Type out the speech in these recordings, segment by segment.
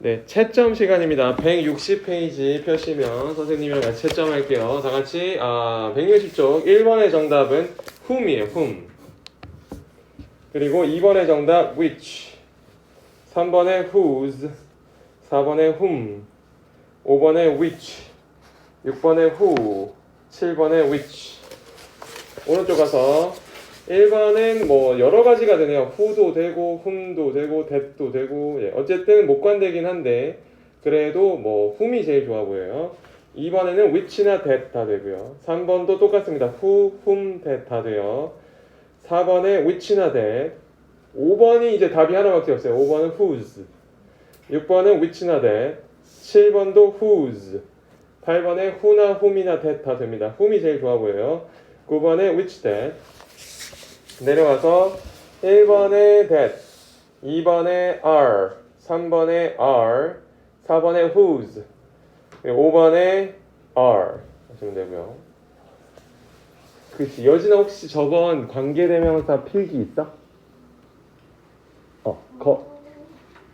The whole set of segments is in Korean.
네, 채점 시간입니다. 160페이지 펴시면 선생님이랑 같이 채점할게요. 다 같이 160쪽 1번의 정답은 whom이에요. whom. 그리고 2번의 정답 which, 3번의 whose, 4번의 whom, 5번의 which, 6번의 who, 7번의 which. 오른쪽 가서 1번은 뭐 여러 가지가 되네요. who도 되고 whom도 되고 that도 되고, 예, 어쨌든 목관되긴 한데 그래도 뭐 whom이 제일 좋아 보여요. 2번에는 which나 that 다 되고요. 3번도 똑같습니다. who, whom, that 다 돼요. 4번에 which나 that. 5번이 이제 답이 하나밖에 없어요. 5번은 whose. 6번은 which나 that. 7번도 whose. 8번에 who나 whom이나 that 다 됩니다. whom이 제일 좋아 보여요. 9번에 which that. 내려와서 1번에 that, 2번에 are, 3번에 are, 4번에 whose, 5번에 are 하시면 되고요. 그렇지. 여진아 혹시 저번 관계대명사 필기 있어?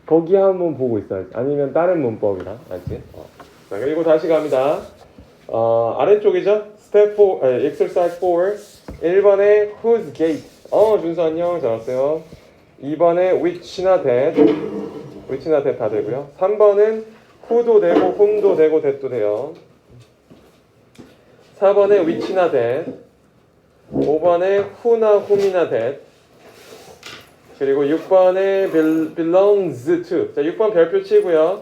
거기 한번 보고 있어야지. 아니면 다른 문법이랑, 알지? 자, 그리고 다시 갑니다. 아래쪽이죠? Step 4, exercise 4. 1번에 whose gate. 준수 안녕. 잘 왔어요. 2번에 which나 that. which나 that 다 되고요. 3번은 who도 되고 whom도 되고 that도 돼요. 4번에 which나 that. 5번에 who나 whom이나 that. 그리고 6번에 belongs to. 자, 6번 별표 치고요.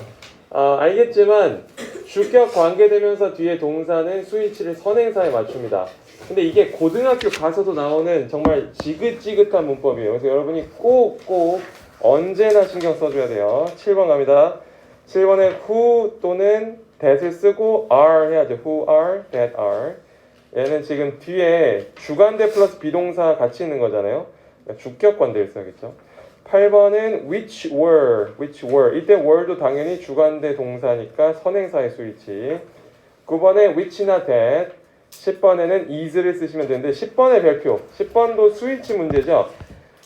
알겠지만 주격 관계대명사 뒤에 동사는 수위치를 선행사에 맞춥니다. 근데 이게 고등학교 가서도 나오는 정말 지긋지긋한 문법이에요. 그래서 여러분이 꼭 언제나 신경 써줘야 돼요. 7번 갑니다. 7번에 who 또는 that을 쓰고 are 해야죠. who are, that are. 얘는 지금 뒤에 주관대 플러스 비동사 같이 있는 거잖아요. 그러니까 주격 관대를 써야겠죠. 8번은 which were. 이때 were도 당연히 주관대 동사니까 선행사의 수위치. 9번에 which나 that. 10번에는 is를 쓰시면 되는데 10번의 별표. 10번도 수위치 문제죠.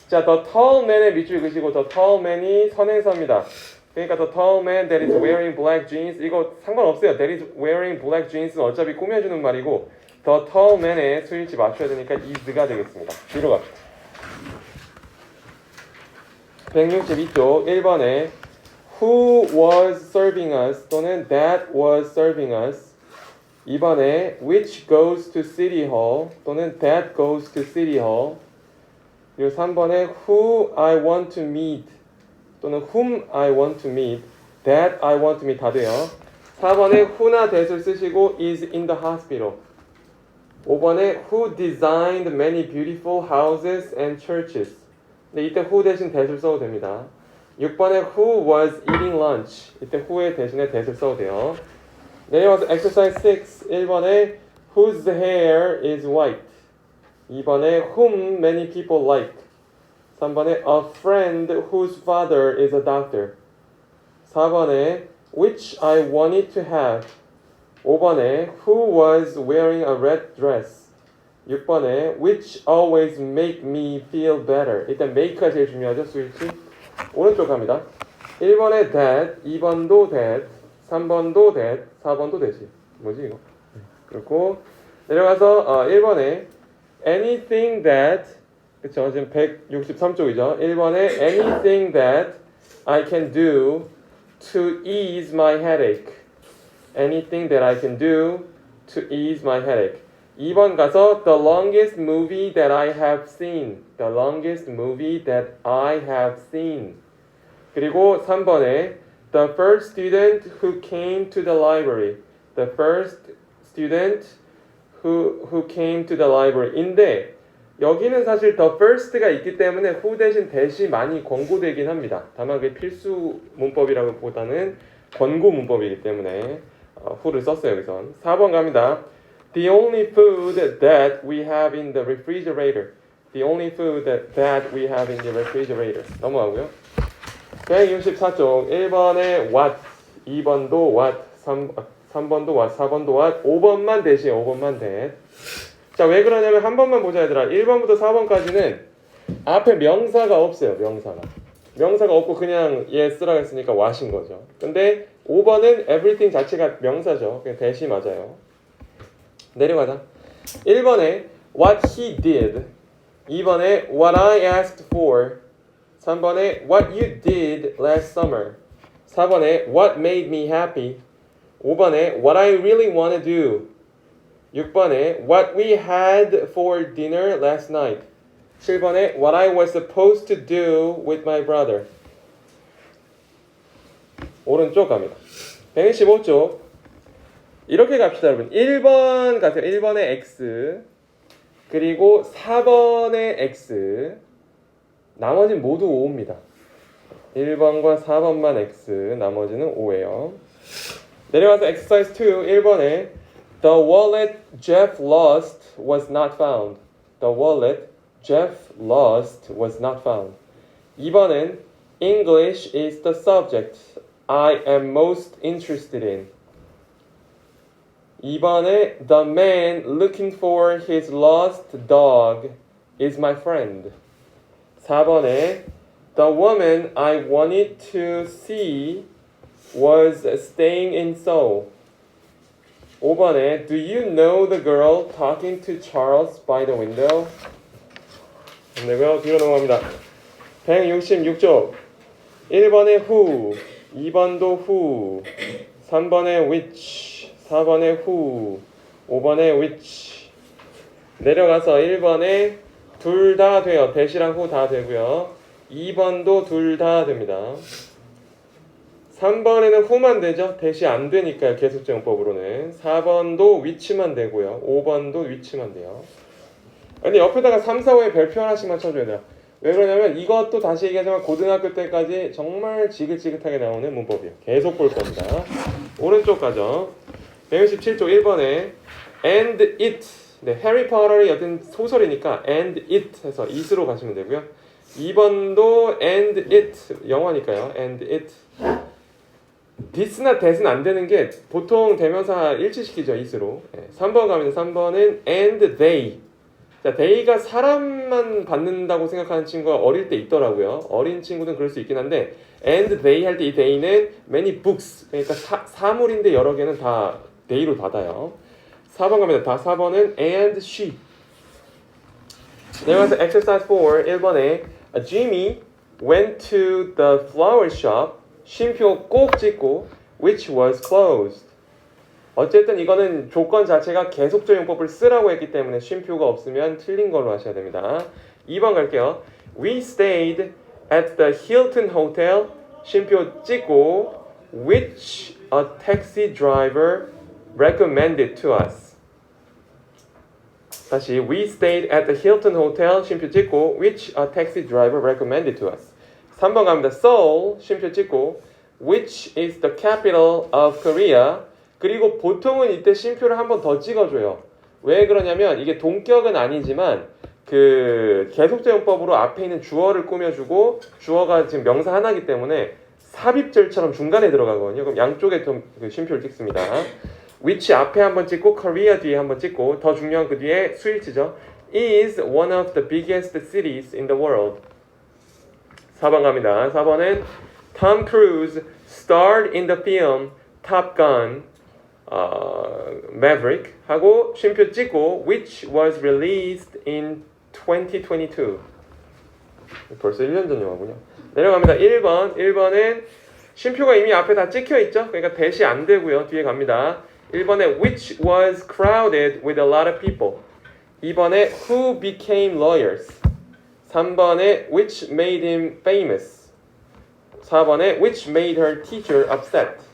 자, the tall man의 밑줄 그시고 the tall man이 선행사입니다. 그러니까 the tall man that is wearing black jeans, 이거 상관없어요. that is wearing black jeans는 어차피 꾸며주는 말이고 the tall man의 수위치 맞춰야 되니까 is가 되겠습니다. 뒤로 갑시다. 162쪽 1번에 who was serving us 또는 that was serving us. 2번에 which goes to city hall 또는 that goes to city hall. 그리고 3번에 who I want to meet 또는 whom I want to meet, that I want to meet 다 돼요. 4번에 who나 that을 쓰시고 is in the hospital. 5번에 who designed many beautiful houses and churches. 근데 이때 who 대신 that을 써도 됩니다. 6번에 who was eating lunch. 이때 who의 대신에 that을 써도 돼요. 내려와서 exercise 6. 1번에 whose hair is white. 2번에 whom many people like. 3번에 a friend whose father is a doctor. 4번에 which I wanted to have. 5번에 who was wearing a red dress. 6번에 which always make me feel better. 일단 make가 제일 중요하죠. 스위치. 오른쪽 갑니다. 1번에 that, 2번도 that, 3번도 that, 4번도 that이. 뭐지 이거? 그리고 내려가서 1번에 anything that, 그쵸? 지금 163쪽이죠. 1번에 anything that I can do to ease my headache. anything that I can do to ease my headache. 2번 가서 the longest movie that I have seen. the longest movie that I have seen. 그리고 3번에 the first student who came to the library. the first student who came to the library. 인데 여기는 사실 the first가 있기 때문에 who 대신 that이 많이 권고되긴 합니다. 다만 그게 필수 문법이라기보다는 권고 문법이기 때문에 who를 썼어요. 여기선 4번 갑니다. The only food that we have in the refrigerator. The only food that we have in the refrigerator. 넘어가고요. 164쪽 1번에 what, 2번도 what, 3번도 what, 4번도 what, 5번만 that이에요. 5번만 that. 자, 왜 그러냐면 한 번만 보자 얘들아. 1번부터 4번까지는 앞에 명사가 없어요. 명사가. 명사가 없고 그냥 얘 쓰라고 했으니까 what인 거죠. 근데 5번은 everything 자체가 명사죠. 그냥 대시 맞아요. 내려가자. 1번에 what he did, 2번에 what I asked for, 3번에 what you did last summer, 4번에 what made me happy, 5번에 what I really want to do, 6번에 what we had for dinner last night, 7번에 what I was supposed to do with my brother. 오른쪽 갑니다. 125쪽. 이렇게 갑시다, 여러분. 1번 가세요. 1번에 X. 그리고 4번에 X. 나머지는 모두 5입니다. 1번과 4번만 X. 나머지는 5예요. 내려가서 exercise 2. 1번에 The wallet Jeff lost was not found. The wallet Jeff lost was not found. 2번은 English is the subject I am most interested in. 2번에 The man looking for his lost dog is my friend. 4번에 The woman I wanted to see was staying in Seoul. 5번에 Do you know the girl talking to Charles by the window? 안되고요. 뒤로 넘어갑니다. 166쪽. 1번에 who, 2번도 who, 3번에 which, 4번에 who, 5번에 which. 내려가서 1번에 둘 다 돼요. 대시랑 who 다 되고요. 2번도 둘 다 됩니다. 3번에는 who만 되죠. 대시 안 되니까요. 계속제용법으로는. 4번도 which만 되고요. 5번도 which만 돼요. 근데 옆에다가 3, 4, 5에 별표 하나씩만 쳐줘야 돼요. 왜 그러냐면 이것도 다시 얘기하지만 고등학교 때까지 정말 지긋지긋하게 나오는 문법이에요. 계속 볼 겁니다. 오른쪽 가죠. 167쪽 1번에 and it. 네, 해리포터의 어떤 소설이니까 and it 해서 it으로 가시면 되고요. 2번도 and it. 영어니까요. and it. this나 that은 안 되는 게 보통 대명사 일치시키죠. it으로. 네, 3번 가면 3번은 and they. 자, they가 사람만 받는다고 생각하는 친구가 어릴 때 있더라고요. 어린 친구는 그럴 수 있긴 한데 and they 할 때 이 they는 many books. 그러니까 사물인데 여러 개는 다 they로 닫아요. 4번 가면 다 4번은 and she. 내려가서 exercise 4 1번에 Jimmy went to the flower shop. 쉼표 꼭 찍고 which was closed. 어쨌든 이거는 조건 자체가 계속적용법을 쓰라고 했기 때문에 쉼표가 없으면 틀린 걸로 하셔야 됩니다. 2번 갈게요. We stayed at the Hilton Hotel. 쉼표 찍고 which a taxi driver recommended to us. 다시 We stayed at the Hilton Hotel. 쉼표 찍고 which a taxi driver recommended to us. 3번 갑니다. Seoul. 쉼표 찍고 which is the capital of Korea. 그리고 보통은 이때 쉼표를 한 번 더 찍어줘요. 왜 그러냐면 이게 동격은 아니지만 그 계속제용법으로 앞에 있는 주어를 꾸며주고 주어가 지금 명사 하나이기 때문에 삽입절처럼 중간에 들어가거든요. 그럼 양쪽에 좀 그 쉼표를 찍습니다. which 앞에 한번 찍고 Korea 뒤에 한번 찍고 더 중요한 그 뒤에 스위치죠. is one of the biggest cities in the world. 4번 갑니다. 4번은 Tom Cruise starred in the film Top Gun. Maverick 하고 쉼표 찍고 which was released in 2022. 벌써 1년 전 영화군요. 내려갑니다. 1번. 1번은 쉼표가 이미 앞에 다 찍혀 있죠. 그러니까 대시 안 되고요. 뒤에 갑니다. 1번에 which was crowded with a lot of people. 2번에 who became lawyers. 3번에 which made him famous. 4번에 which made her teacher upset.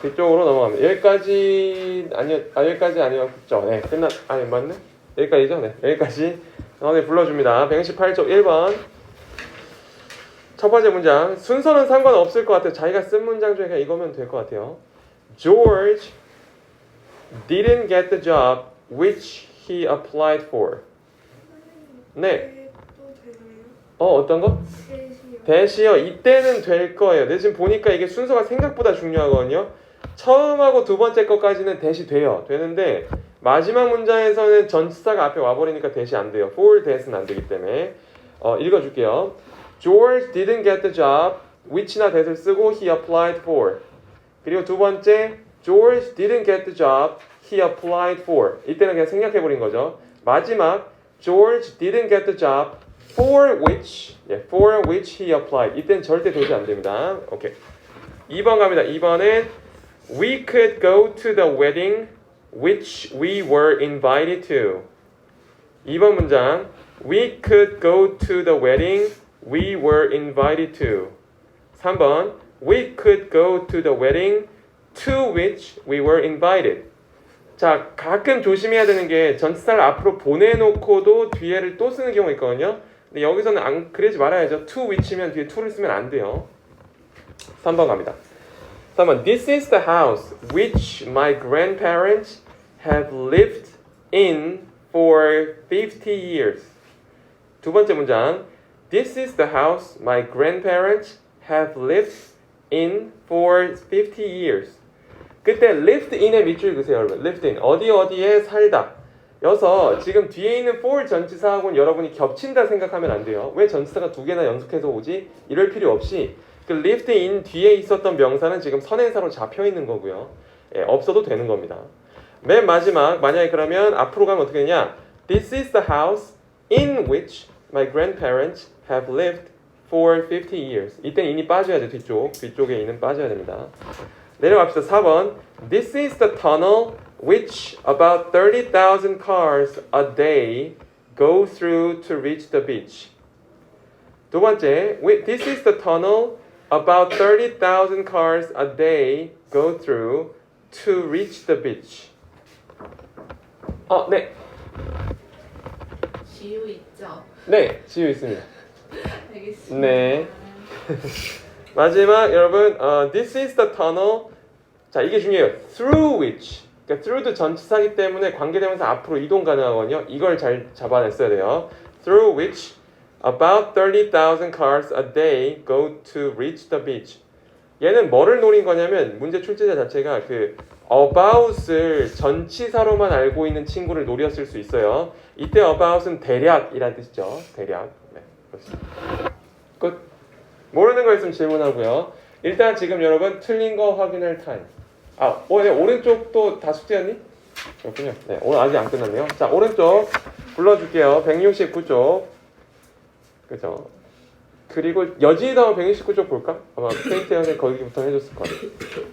그쪽으로 넘어갑니다. 여기까지 여기까지 아니었죠. 네, 아니 맞네. 여기까지죠. 네, 여기까지 불러줍니다. 118쪽 1번 첫 번째 문장. 순서는 상관없을 것 같아요. 자기가 쓴 문장 중에 그냥 이거면 될 것 같아요. George didn't get the job which he applied for. 네. 어떤 거? 대시요. 이때는 될 거예요. 근데 지금 보니까 이게 순서가 생각보다 중요하거든요. 처음하고 두 번째 것까지는 대시 돼요. 되는데 마지막 문장에서는 전치사가 앞에 와버리니까 대시 안 돼요. for that은 안 되기 때문에 읽어줄게요. George didn't get the job. which나 that을 쓰고 he applied for. 그리고 두 번째 George didn't get the job. he applied for. 이때는 그냥 생략해버린 거죠. 마지막 George didn't get the job for which he applied. 이때는 절대 도시 안 됩니다. 오케이. 2번 갑니다. 2번은 We could go to the wedding which we were invited to. 2번 문장 We could go to the wedding we were invited to. 3번 We could go to the wedding to which we were invited. 자, 가끔 조심해야 되는 게 전치사를 앞으로 보내놓고도 뒤에를 또 쓰는 경우가 있거든요. 근데 여기서는 안 그러지 말아야죠. to which면 뒤에 to를 쓰면 안 돼요. 3번 갑니다. 3번 This is the house which my grandparents have lived in for 50 years. 두 번째 문장 This is the house my grandparents have lived in for 50 years. 그때 lived in에 밑줄 그으세요, 여러분. lived in 어디에 살다. 여서 지금 뒤에 있는 for 전치사하고는 여러분이 겹친다 생각하면 안 돼요. 왜 전치사가 두 개나 연속해서 오지? 이럴 필요 없이 그 lived in 뒤에 있었던 명사는 지금 선행사로 잡혀 있는 거고요. 예, 없어도 되는 겁니다. 맨 마지막 만약에 그러면 앞으로 가면 어떻게 되냐? This is the house in which my grandparents have lived for 50 years. 이땐 in이 빠져야 돼. 뒤쪽에 in은 빠져야 됩니다. 내려갑시다. 4번 This is the tunnel which about 30,000 cars a day go through to reach the beach. 두 번째 This is the tunnel about 30,000 cars a day go through to reach the beach. 네. 지우 있죠? 네, 지우 있습니다. 알겠습니다. 네. 마지막 여러분, this is the tunnel. 자, 이게 중요해요. Through which. 그러니까 through도 전치사기 때문에 관계대명사 앞으로 이동 가능하거든요. 이걸 잘 잡아냈어야 돼요. Through which about 30,000 cars a day go to reach the beach. 얘는 뭐를 노린 거냐면 문제 출제자 자체가 그 about을 전치사로만 알고 있는 친구를 노렸을 수 있어요. 이때 about은 대략이라는 뜻이죠. 대략. 네, 그렇습니다. 끝. 모르는 거 있으면 질문하고요. 일단 지금 여러분 틀린 거 확인할 타임. 네, 오른쪽도 다 숙제였니? 그렇군요. 네, 오늘 아직 안 끝났네요. 자, 오른쪽 불러줄게요. 169쪽. 그죠? 그리고 여진이 다음 169쪽 볼까? 아마 페인트 형이 거기부터 해줬을 거예요.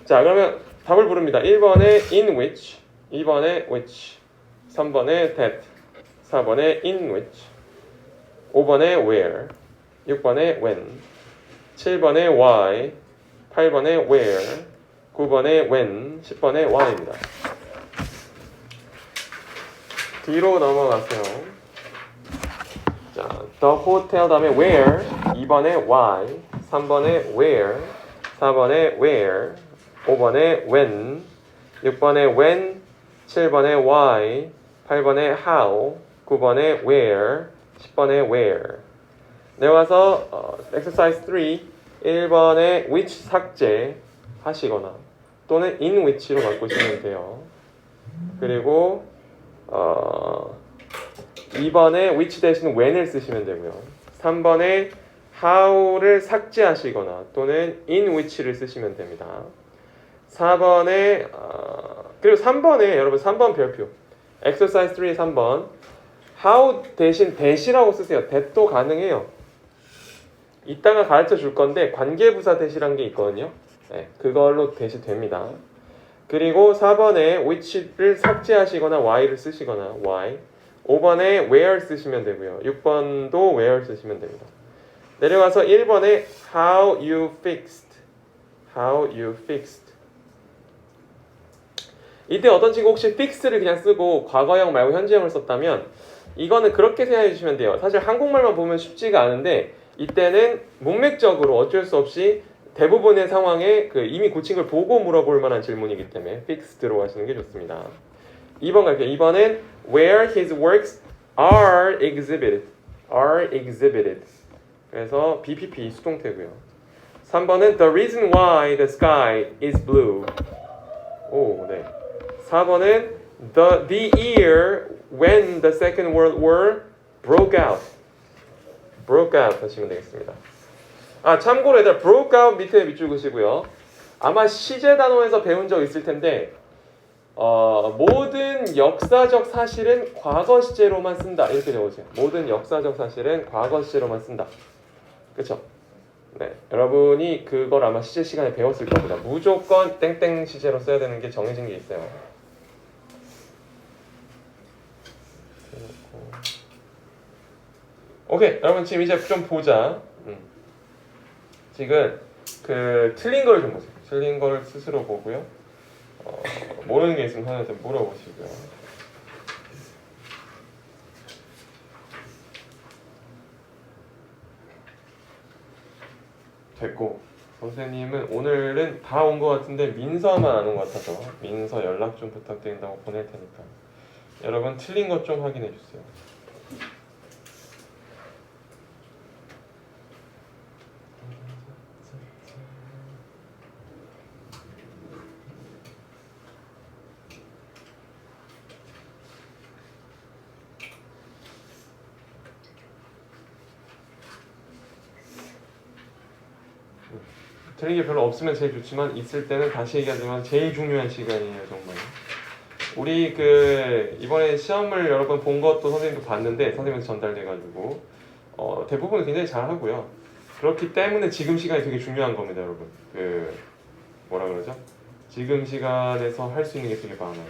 자, 그러면 답을 부릅니다. 1번에 in which, 2번에 which, 3번에 that, 4번에 in which, 5번에 where, 6번에 when, 7번에 why, 8번에 where, 9번에 when, 10번에 why입니다. 뒤로 넘어가세요. 자, the hotel 다음에 where, 2번에 why, 3번에 where, 4번에 where, 5번에 when, 6번에 when, 7번에 why, 8번에 how, 9번에 where, 10번에 where. 내려와서 exercise 3, 1번에 which 삭제 하시거나 또는 in which로 바꾸시면 돼요. 그리고 2번에 which 대신 when을 쓰시면 되고요. 3번에 how를 삭제하시거나 또는 in which를 쓰시면 됩니다. 4번에 그리고 3번에 여러분 3번 별표 exercise 3 3번 how 대신 that이라고 쓰세요. that도 가능해요. 이따가 가르쳐 줄 건데 관계부사 that이란 게 있거든요. 네, 그걸로 that이 됩니다. 그리고 4번에 which를 삭제하시거나 why를 쓰시거나 why. 5번에 where 쓰시면 되고요. 6번도 where 쓰시면 됩니다. 내려가서 1번에 how you fixed. how you fixed. 이때 어떤 친구 혹시 fix를 그냥 쓰고 과거형 말고 현재형을 썼다면 이거는 그렇게 생각해 주시면 돼요. 사실 한국말만 보면 쉽지가 않은데 이때는 문맥적으로 어쩔 수 없이 대부분의 상황에 그 이미 고친 걸 보고 물어볼 만한 질문이기 때문에 fixed로 하시는 게 좋습니다. 2번 갈게요. 2번은 where his works are exhibited. are exhibited. 그래서 BPP 수동태고요. 3번은 the reason why the sky is blue. 오, 네. 4번은 the year when the Second World War broke out. broke out 하시면 되겠습니다. 참고로 얘들아 broke out 밑에 밑줄 그시고요. 아마 시제 단원에서 배운 적 있을 텐데 모든 역사적 사실은 과거 시제로만 쓴다. 이렇게 적어주세요. 모든 역사적 사실은 과거 시제로만 쓴다. 그쵸? 네, 여러분이 그걸 아마 시제 시간에 배웠을 겁니다. 무조건 땡땡 시제로 써야 되는 게 정해진 게 있어요. 오케이, 여러분 지금 이제 좀 보자. 지금 그 틀린 걸 좀 보세요. 틀린 걸 스스로 보고요. 모르는 게 있으면 선생님한테 물어보시고요. 됐고, 선생님은 오늘은 다 온 것 같은데 민서만 안 온 것 같아서 민서 연락 좀 부탁드린다고 보낼 테니까 여러분 틀린 것 좀 확인해 주세요. 틀린 게 별로 없으면 제일 좋지만 있을 때는 다시 얘기하지만 제일 중요한 시간이에요. 정말 우리 그 이번에 시험을 여러 번 본 것도 선생님도 봤는데 선생님한테 전달돼가지고 대부분 굉장히 잘하고요. 그렇기 때문에 지금 시간이 되게 중요한 겁니다. 여러분 그 뭐라 그러죠? 지금 시간에서 할 수 있는 게 되게 많아요.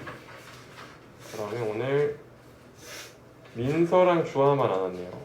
그러면 오늘 민서랑 주아만 안 왔네요.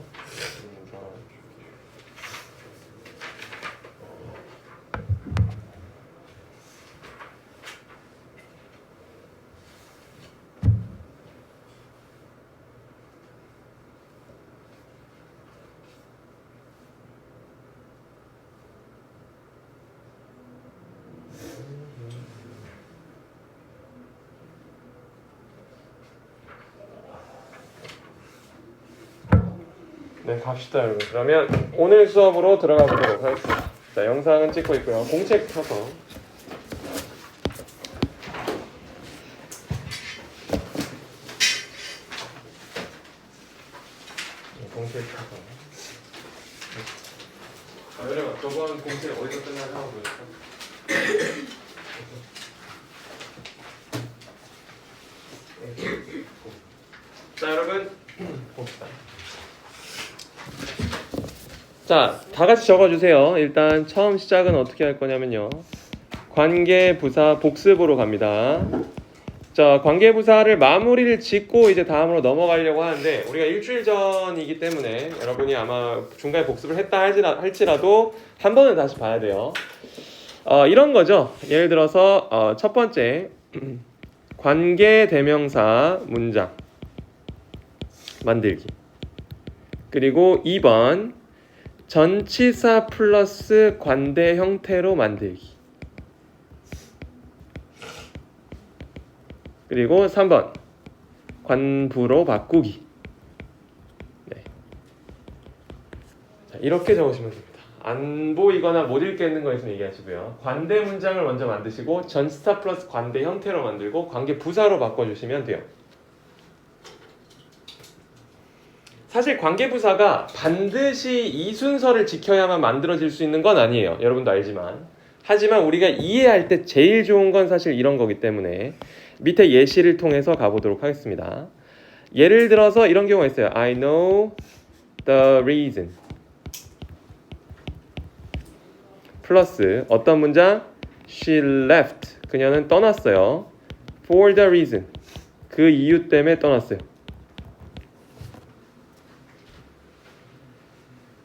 네, 갑시다 여러분. 그러면 오늘 수업으로 들어가 보도록 하겠습니다. 자, 영상은 찍고 있고요. 공책 펴서 공책 펴서 여러분, 저번 공책 어디서 끝나는지 한번 보여줄까? 자, 여러분 봅시다. 자, 다 같이 적어주세요. 일단 처음 시작은 어떻게 할 거냐면요. 관계부사 복습으로 갑니다. 자, 관계부사를 마무리를 짓고 이제 다음으로 넘어가려고 하는데 우리가 일주일 전이기 때문에 여러분이 아마 중간에 복습을 했다 할지라도 한 번은 다시 봐야 돼요. 이런 거죠. 예를 들어서 첫 번째 관계대명사 문장 만들기. 그리고 2번 전치사 플러스 관대 형태로 만들기. 그리고 3번 관부로 바꾸기. 네. 자, 이렇게 적으시면 됩니다. 안 보이거나 못 읽겠는 거 있으면 얘기하시고요. 관대 문장을 먼저 만드시고 전치사 플러스 관대 형태로 만들고 관계 부사로 바꿔주시면 돼요. 사실 관계부사가 반드시 이 순서를 지켜야만 만들어질 수 있는 건 아니에요. 여러분도 알지만. 하지만 우리가 이해할 때 제일 좋은 건 사실 이런 거기 때문에 밑에 예시를 통해서 가보도록 하겠습니다. 예를 들어서 이런 경우가 있어요. I know the reason. 플러스 어떤 문장? She left. 그녀는 떠났어요. For the reason. 그 이유 때문에 떠났어요.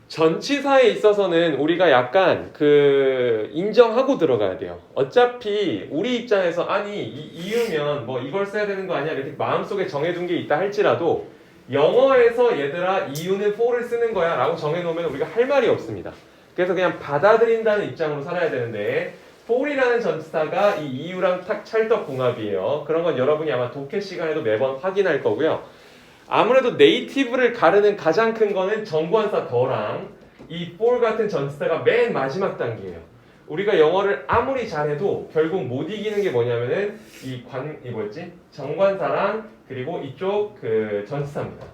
전치사에 있어서는 우리가 약간 그 인정하고 들어가야 돼요. 어차피 우리 입장에서 아니 이유면 뭐 이걸 써야 되는 거 아니야 이렇게 마음속에 정해둔 게 있다 할지라도 영어에서 얘들아 이유는 for를 쓰는 거야 라고 정해놓으면 우리가 할 말이 없습니다. 그래서 그냥 받아들인다는 입장으로 살아야 되는데 for이라는 전치사가 이 이유랑 탁 찰떡궁합이에요. 그런 건 여러분이 아마 독해 시간에도 매번 확인할 거고요. 아무래도 네이티브를 가르는 가장 큰 거는 정관사 더랑 이 for 같은 전치사가 맨 마지막 단계예요. 우리가 영어를 아무리 잘해도 결국 못 이기는 게 뭐냐면은 이 뭐였지? 정관사랑 그리고 이쪽 그 전치사입니다.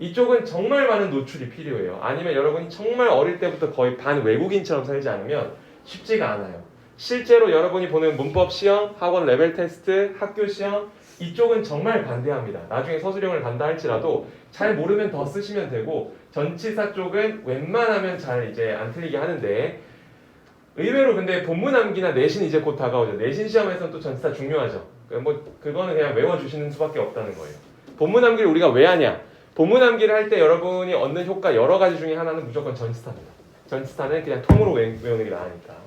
이쪽은 정말 많은 노출이 필요해요. 아니면 여러분이 정말 어릴 때부터 거의 반 외국인처럼 살지 않으면 쉽지가 않아요. 실제로 여러분이 보는 문법 시험, 학원 레벨 테스트, 학교 시험 이쪽은 정말 관대합니다. 나중에 서술형을 간다 할지라도 잘 모르면 더 쓰시면 되고 전치사 쪽은 웬만하면 잘 이제 안 틀리게 하는데 의외로 근데 본문 암기나 내신 이제 곧 다가오죠. 내신 시험에서는 또 전치사 중요하죠. 그거는 그냥 외워주시는 수밖에 없다는 거예요. 본문 암기를 우리가 왜 하냐? 본문 암기를 할 때 여러분이 얻는 효과 여러 가지 중에 하나는 무조건 전치사입니다. 전치사는 그냥 통으로 외우는 게 나으니까.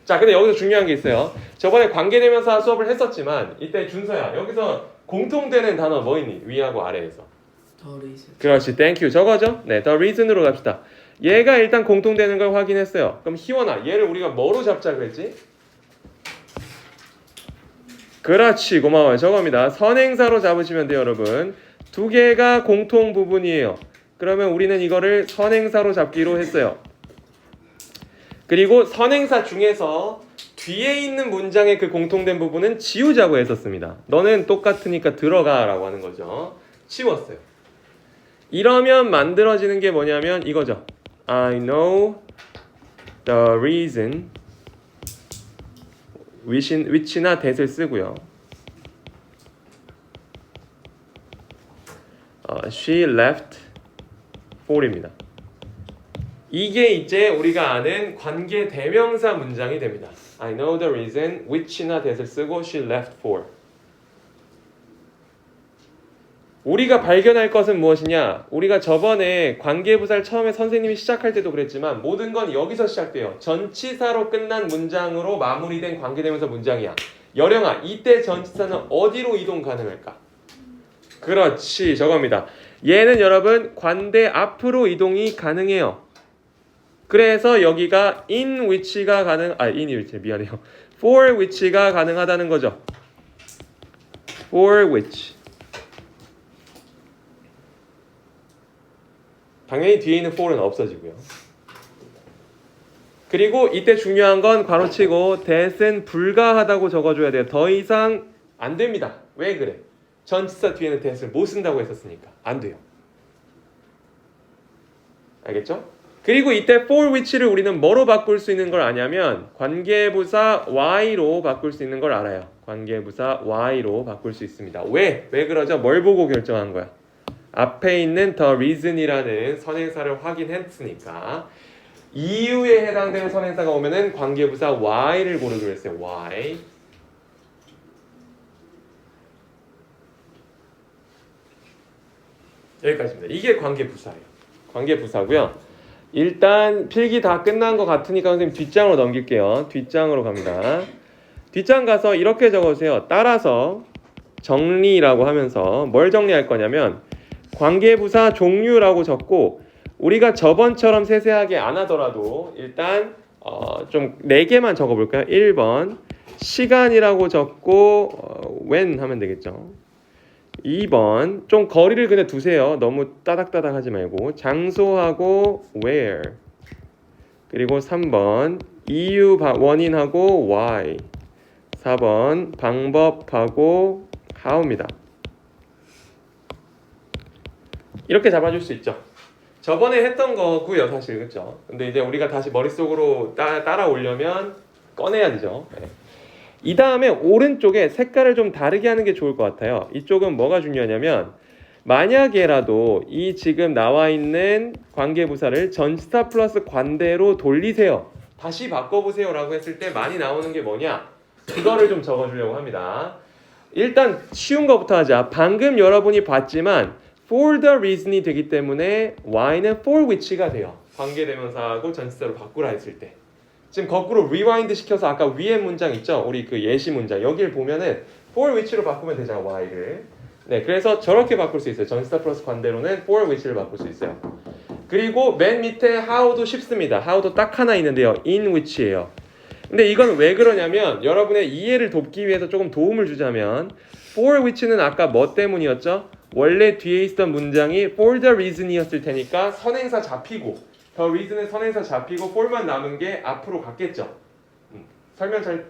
자, 근데 여기서 중요한 게 있어요. 저번에 관계대명사 수업을 했었지만 이때 준서야 여기서 공통되는 단어 뭐 있니? 위하고 아래에서. The reason. 그렇지, 땡큐. 저거죠? 네, the reason으로 갑시다. 얘가 일단 공통되는 걸 확인했어요. 그럼 희원아, 얘를 우리가 뭐로 잡자 그랬지? 그렇지, 고마워요. 저겁니다. 선행사로 잡으시면 돼요, 여러분. 두 개가 공통 부분이에요. 그러면 우리는 이거를 선행사로 잡기로 했어요. 그리고 선행사 중에서 뒤에 있는 문장의 그 공통된 부분은 지우자고 했었습니다. 너는 똑같으니까 들어가라고 하는 거죠. 치웠어요. 이러면 만들어지는 게 뭐냐면 이거죠. I know the reason which나 that을 쓰고요. She left for입니다. 이게 이제 우리가 아는 관계 대명사 문장이 됩니다. I know the reason which나 that을 쓰고 she left for. 우리가 발견할 것은 무엇이냐? 우리가 저번에 관계부사를 처음에 선생님이 시작할 때도 그랬지만 모든 건 여기서 시작돼요. 전치사로 끝난 문장으로 마무리된 관계대명사 문장이야. 여령아, 이때 전치사는 어디로 이동 가능할까? 그렇지, 저겁니다. 얘는 여러분 관대 앞으로 이동이 가능해요. 그래서 여기가 in which가 in which 미안해요. for which가 가능하다는 거죠. for which. 당연히 뒤에 있는 for는 없어지고요. 그리고 이때 중요한 건 괄호치고 that은 불가하다고 적어줘야 돼요. 더 이상 안 됩니다. 왜 그래? 전치사 뒤에는 that을 못 쓴다고 했었으니까 안 돼요. 알겠죠? 그리고 이때 for which를 우리는 뭐로 바꿀 수 있는 걸 아냐면 관계부사 y로 바꿀 수 있는 걸 알아요. 관계부사 y로 바꿀 수 있습니다. 왜 그러죠? 뭘 보고 결정한 거야? 앞에 있는 the reason이라는 선행사를 확인했으니까 이유에 해당되는 선행사가 오면은 관계부사 y를 고르기로 했어요. y. 여기까지입니다. 이게 관계부사예요. 관계부사고요. 일단 필기 다 끝난 것 같으니까 선생님 뒷장으로 넘길게요. 뒷장으로 갑니다. 뒷장 가서 이렇게 적어주세요. 따라서 정리라고 하면서 뭘 정리할 거냐면 관계부사 종류라고 적고 우리가 저번처럼 세세하게 안 하더라도 일단 좀 4개만 적어볼까요? 1번 시간이라고 적고 when 하면 되겠죠. 2번 좀 거리를 그냥 두세요. 너무 따닥따닥 하지 말고 장소하고 where. 그리고 3번 이유 원인하고 why. 4번 방법하고 how입니다. 이렇게 잡아줄 수 있죠. 저번에 했던 거고요, 사실. 그렇죠? 근데 이제 우리가 다시 머릿속으로 따라오려면 꺼내야 되죠. 네. 이 다음에 오른쪽에 색깔을 좀 다르게 하는 게 좋을 것 같아요. 이쪽은 뭐가 중요하냐면 만약에라도 이 지금 나와 있는 관계부사를 전치사 플러스 관대로 돌리세요. 다시 바꿔보세요 라고 했을 때 많이 나오는 게 뭐냐? 그거를 좀 적어주려고 합니다. 일단 쉬운 거부터 하자. 방금 여러분이 봤지만 for the reason이 되기 때문에 y는 for which가 돼요. 관계대명사하고 전치사로 바꾸라 했을 때. 지금 거꾸로 리와인드 시켜서 아까 위에 문장 있죠? 우리 그 예시 문장 여기를 보면은 for which로 바꾸면 되잖아, y를. 네, 그래서 저렇게 바꿀 수 있어요. 전치사 플러스 관대로는 for which를 바꿀 수 있어요. 그리고 맨 밑에 how도 쉽습니다. how도 딱 하나 있는데요. in which예요. 근데 이건 왜 그러냐면 여러분의 이해를 돕기 위해서 조금 도움을 주자면 for which는 아까 뭐 때문이었죠? 원래 뒤에 있던 문장이 for the reason이었을 테니까 선행사 잡히고 the reason은 선행사 잡히고 for만 남은 게 앞으로 갔겠죠. 설명 잘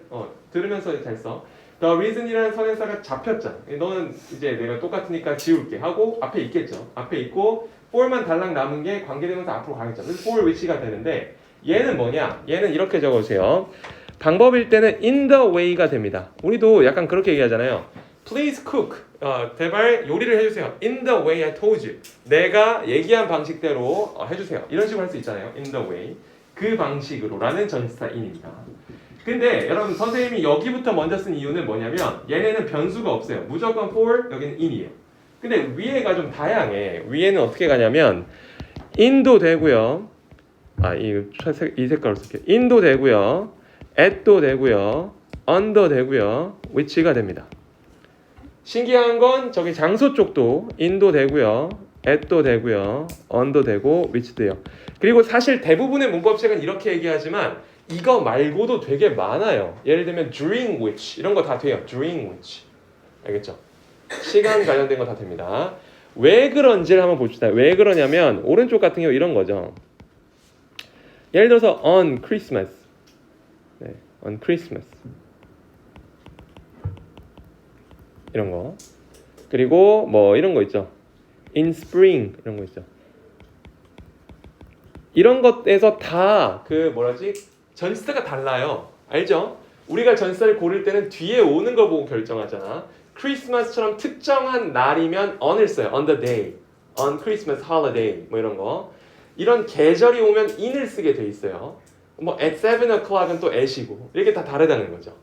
들으면서 잘 써. The reason이라는 선행사가 잡혔잖아. 너는 이제 내가 똑같으니까 지울게 하고 앞에 있겠죠. 앞에 있고 for만 달랑 남은 게 관계대명사 앞으로 가겠죠. 그래서 for which가 되는데 얘는 뭐냐? 얘는 이렇게 적어주세요. 방법일 때는 in the way가 됩니다. 우리도 약간 그렇게 얘기하잖아요. Please cook. 제발 요리를 해주세요. In the way I told you. 내가 얘기한 방식대로 해주세요. 이런 식으로 할 수 있잖아요. In the way. 그 방식으로라는 전치사 in입니다. 근데 여러분 선생님이 여기부터 먼저 쓴 이유는 뭐냐면 얘네는 변수가 없어요. 무조건 for, 여기는 in이에요. 근데 위에가 좀 다양해. 위에는 어떻게 가냐면 in도 되고요. 이 색깔로 쓸게요. in도 되고요. at도 되고요. on도 되고요. which가 됩니다. 신기한 건 저기 장소 쪽도 in도 되고요. at도 되고요. on도 되고 which도 돼요. 그리고 사실 대부분의 문법책은 이렇게 얘기하지만 이거 말고도 되게 많아요. 예를 들면 during which 이런 거 다 돼요. during which. 알겠죠? 시간 관련된 거 다 됩니다. 왜 그런지를 한번 봅시다. 왜 그러냐면 오른쪽 같은 경우 이런 거죠. 예를 들어서 on Christmas. 네, on Christmas. 이런 거. 그리고 뭐 이런 거 있죠. in spring 이런 거 있죠. 이런 것에서 다 그 뭐라지? 전치사가 달라요. 알죠? 우리가 전치사를 고를 때는 뒤에 오는 걸 보고 결정하잖아. 크리스마스처럼 특정한 날이면 on을 써요. on the day, on Christmas holiday 뭐 이런 거. 이런 계절이 오면 in을 쓰게 돼 있어요. 뭐 at 7 o'clock은 또 at이고 이렇게 다 다르다는 거죠.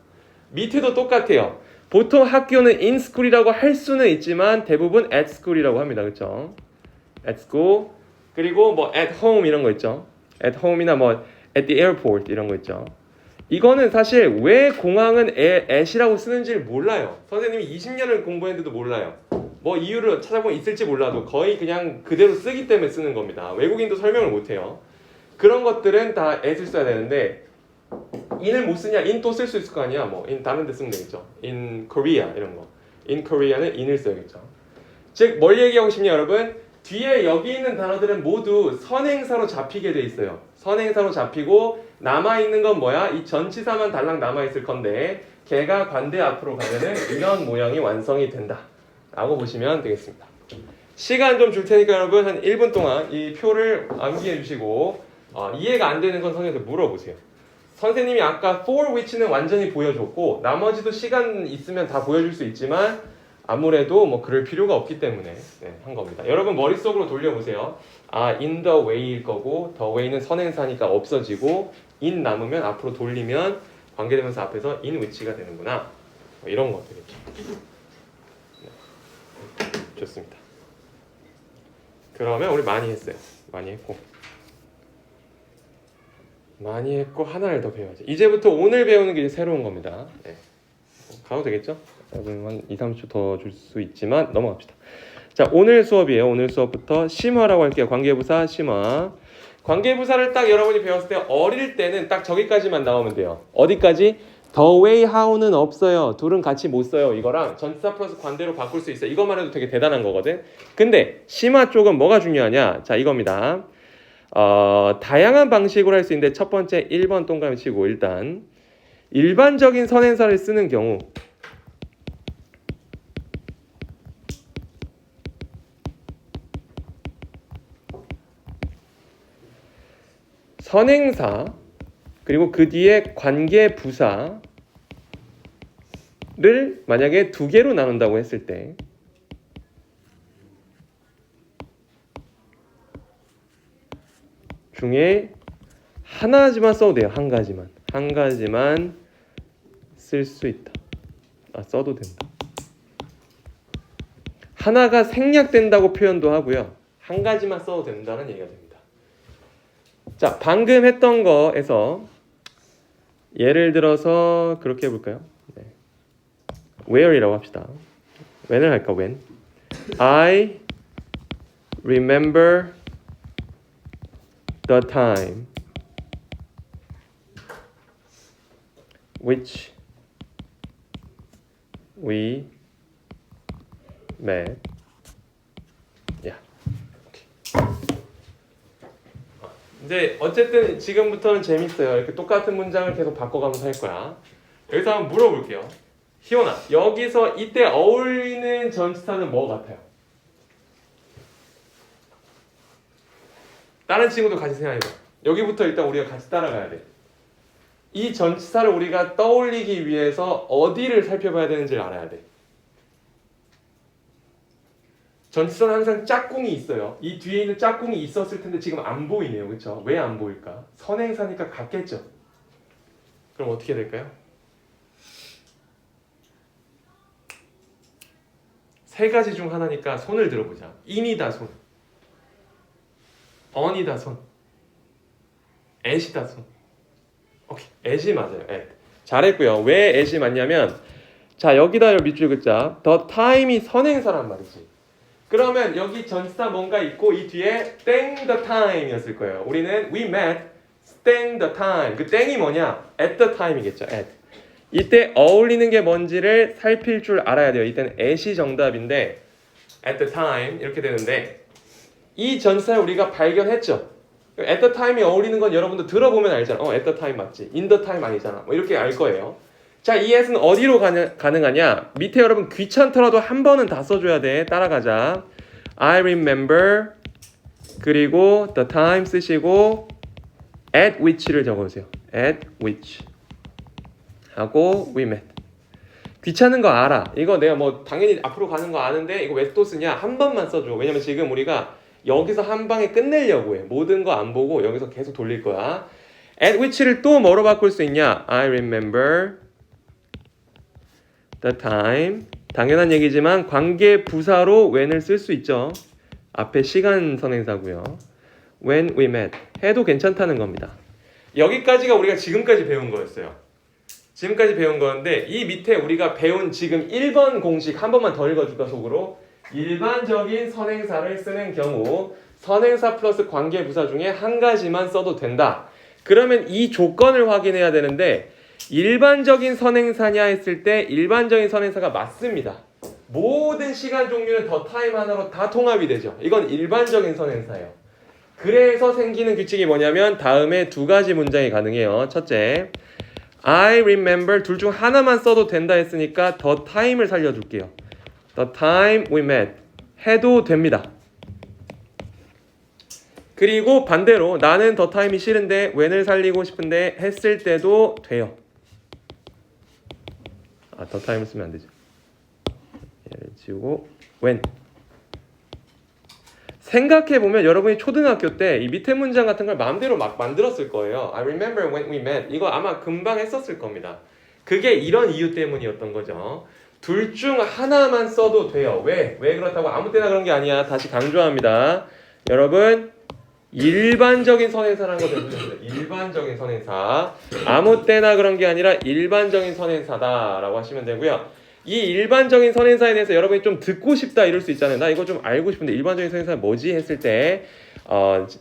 밑에도 똑같아요. 보통 학교는 in school이라고 할 수는 있지만 대부분 at school이라고 합니다. 그렇죠? at school 그리고 뭐 at home 이런 거 있죠. at home이나 뭐 at the airport 이런 거 있죠. 이거는 사실 왜 공항은 at이라고 쓰는지를 몰라요. 선생님이 20년을 공부했는데도 몰라요. 뭐 이유를 찾아보면 있을지 몰라도 거의 그냥 그대로 쓰기 때문에 쓰는 겁니다. 외국인도 설명을 못해요. 그런 것들은 다 at을 써야 되는데 in을 못 쓰냐? in 또 쓸 수 있을 거 아니야. 뭐 in 다른 데 쓰면 되겠죠. in Korea 이런 거. in Korea는 in을 써야겠죠. 즉 뭘 얘기하고 싶냐 여러분? 뒤에 여기 있는 단어들은 모두 선행사로 잡히게 돼 있어요. 선행사로 잡히고 남아있는 건 뭐야? 이 전치사만 달랑 남아있을 건데 걔가 관대 앞으로 가면은 이런 모양이 완성이 된다 라고 보시면 되겠습니다. 시간 좀 줄 테니까 여러분 한 1분 동안 이 표를 암기해 주시고 이해가 안 되는 건 선생님한테 물어보세요. 선생님이 아까 for which는 완전히 보여줬고 나머지도 시간 있으면 다 보여줄 수 있지만 아무래도 뭐 그럴 필요가 없기 때문에 한 겁니다. 여러분 머릿속으로 돌려보세요. in the way일 거고 the way는 선행사니까 없어지고 in 남으면 앞으로 돌리면 관계대명사 앞에서 in which가 되는구나. 뭐 이런 것들이죠. 좋습니다. 그러면 우리 많이 했어요. 많이 했고 하나를 더 배워야죠. 이제부터 오늘 배우는 게 이제 새로운 겁니다. 가도 되겠죠? 한 2, 30초 더 줄 수 있지만 넘어갑시다. 자, 오늘 수업이에요. 오늘 수업부터 심화라고 할게요. 관계부사 심화. 관계부사를 딱 여러분이 배웠을 때 어릴 때는 딱 저기까지만 나오면 돼요. 어디까지? The way, how는 없어요. 둘은 같이 못 써요. 이거랑 전치사 플러스 관대로 바꿀 수 있어요. 이것만 해도 되게 대단한 거거든. 근데 심화 쪽은 뭐가 중요하냐? 자, 이겁니다. 다양한 방식으로 할 수 있는데 첫 번째 1번 동그라미 치고 일단 일반적인 선행사를 쓰는 경우 선행사 그리고 그 뒤에 관계부사를 만약에 두 개로 나눈다고 했을 때 중에 하나지만 써도 돼요. 한 가지만 쓸 수 있다. 써도 된다. 하나가 생략된다고 표현도 하고요. 한 가지만 써도 된다는 얘기가 됩니다. 자, 방금 했던 거에서 예를 들어서 그렇게 해볼까요? where이라고 합시다. when을 할까? when. I remember the time which we met. 이제 어쨌든 지금부터는 재밌어요. 이렇게 똑같은 문장을 계속 바꿔가면서 할 거야. 여기서 한번 물어볼게요. 희원아, 여기서 이때 어울리는 전치사는 뭐 같아요? 다른 친구도 같이 생각해봐. 여기부터 일단 우리가 같이 따라가야 돼. 이 전치사를 우리가 떠올리기 위해서 어디를 살펴봐야 되는지를 알아야 돼. 전치사는 항상 짝꿍이 있어요. 이 뒤에 있는 짝꿍이 있었을 텐데 지금 안 보이네요. 그렇죠? 왜 안 보일까? 선행사니까 같겠죠. 그럼 어떻게 될까요? 세 가지 중 하나니까 손을 들어보자. in이다 손, on이다 손, at이다 손. 오케이, at이 맞아요. at. 잘했고요. 왜 at이 맞냐면 자 여기다 밑줄 긋자. the time이 선행사란 말이지. 그러면 여기 전치사 뭔가 있고 이 뒤에 땡 the time이었을 거예요. 우리는 we met 땡 the time. 그 땡이 뭐냐? at the time이겠죠. at. 이때 어울리는 게 뭔지를 살필 줄 알아야 돼요. 이때는 at이 정답인데 at the time 이렇게 되는데 이 전치사를 우리가 발견했죠. at the time이 어울리는 건 여러분도 들어보면 알잖아. at the time 맞지? in the time 아니잖아. 뭐 이렇게 알 거예요. 자, 이 at은 어디로 가능하냐? 밑에 여러분 귀찮더라도 한 번은 다 써줘야 돼. 따라가자. I remember 그리고 the time 쓰시고 at which를 적어주세요. at which 하고 we met. 귀찮은 거 알아. 이거 내가 뭐 당연히 앞으로 가는 거 아는데 이거 왜 또 쓰냐? 한 번만 써줘. 왜냐면 지금 우리가 여기서 한 방에 끝내려고 해. 모든 거 안 보고 여기서 계속 돌릴 거야. at which를 또 뭐로 바꿀 수 있냐? I remember the time. 당연한 얘기지만 관계 부사로 when을 쓸 수 있죠. 앞에 시간 선행사고요. when we met 해도 괜찮다는 겁니다. 여기까지가 우리가 지금까지 배운 거였어요. 지금까지 배운 건데 이 밑에 우리가 배운 지금 1번 공식 한 번만 더 읽어줄까 속으로. 일반적인 선행사를 쓰는 경우 선행사 플러스 관계부사 중에 한 가지만 써도 된다. 그러면 이 조건을 확인해야 되는데 일반적인 선행사냐 했을 때 일반적인 선행사가 맞습니다. 모든 시간 종류는 더 타임 하나로 다 통합이 되죠. 이건 일반적인 선행사예요. 그래서 생기는 규칙이 뭐냐면 다음에 두 가지 문장이 가능해요. 첫째, I remember 둘 중 하나만 써도 된다 했으니까 the time을 살려줄게요. The time we met 해도 됩니다. 그리고 반대로 나는 the time이 싫은데 when을 살리고 싶은데 했을 때도 돼요. the time을 쓰면 안 되죠. 얘를 지우고 when. 생각해보면 여러분이 초등학교 때 이 밑에 문장 같은 걸 마음대로 막 만들었을 거예요. I remember when we met. 이거 아마 금방 했었을 겁니다. 그게 이런 이유 때문이었던 거죠. 둘 중 하나만 써도 돼요. 왜 그렇다고 아무 때나 그런 게 아니야. 다시 강조합니다. 여러분 일반적인 선행사라는 거 배우셨어요. 일반적인 선행사. 아무 때나 그런 게 아니라 일반적인 선행사다라고 하시면 되고요. 이 일반적인 선행사에 대해서 여러분이 좀 듣고 싶다 이럴 수 있잖아요. 나 이거 좀 알고 싶은데 일반적인 선행사 뭐지 했을 때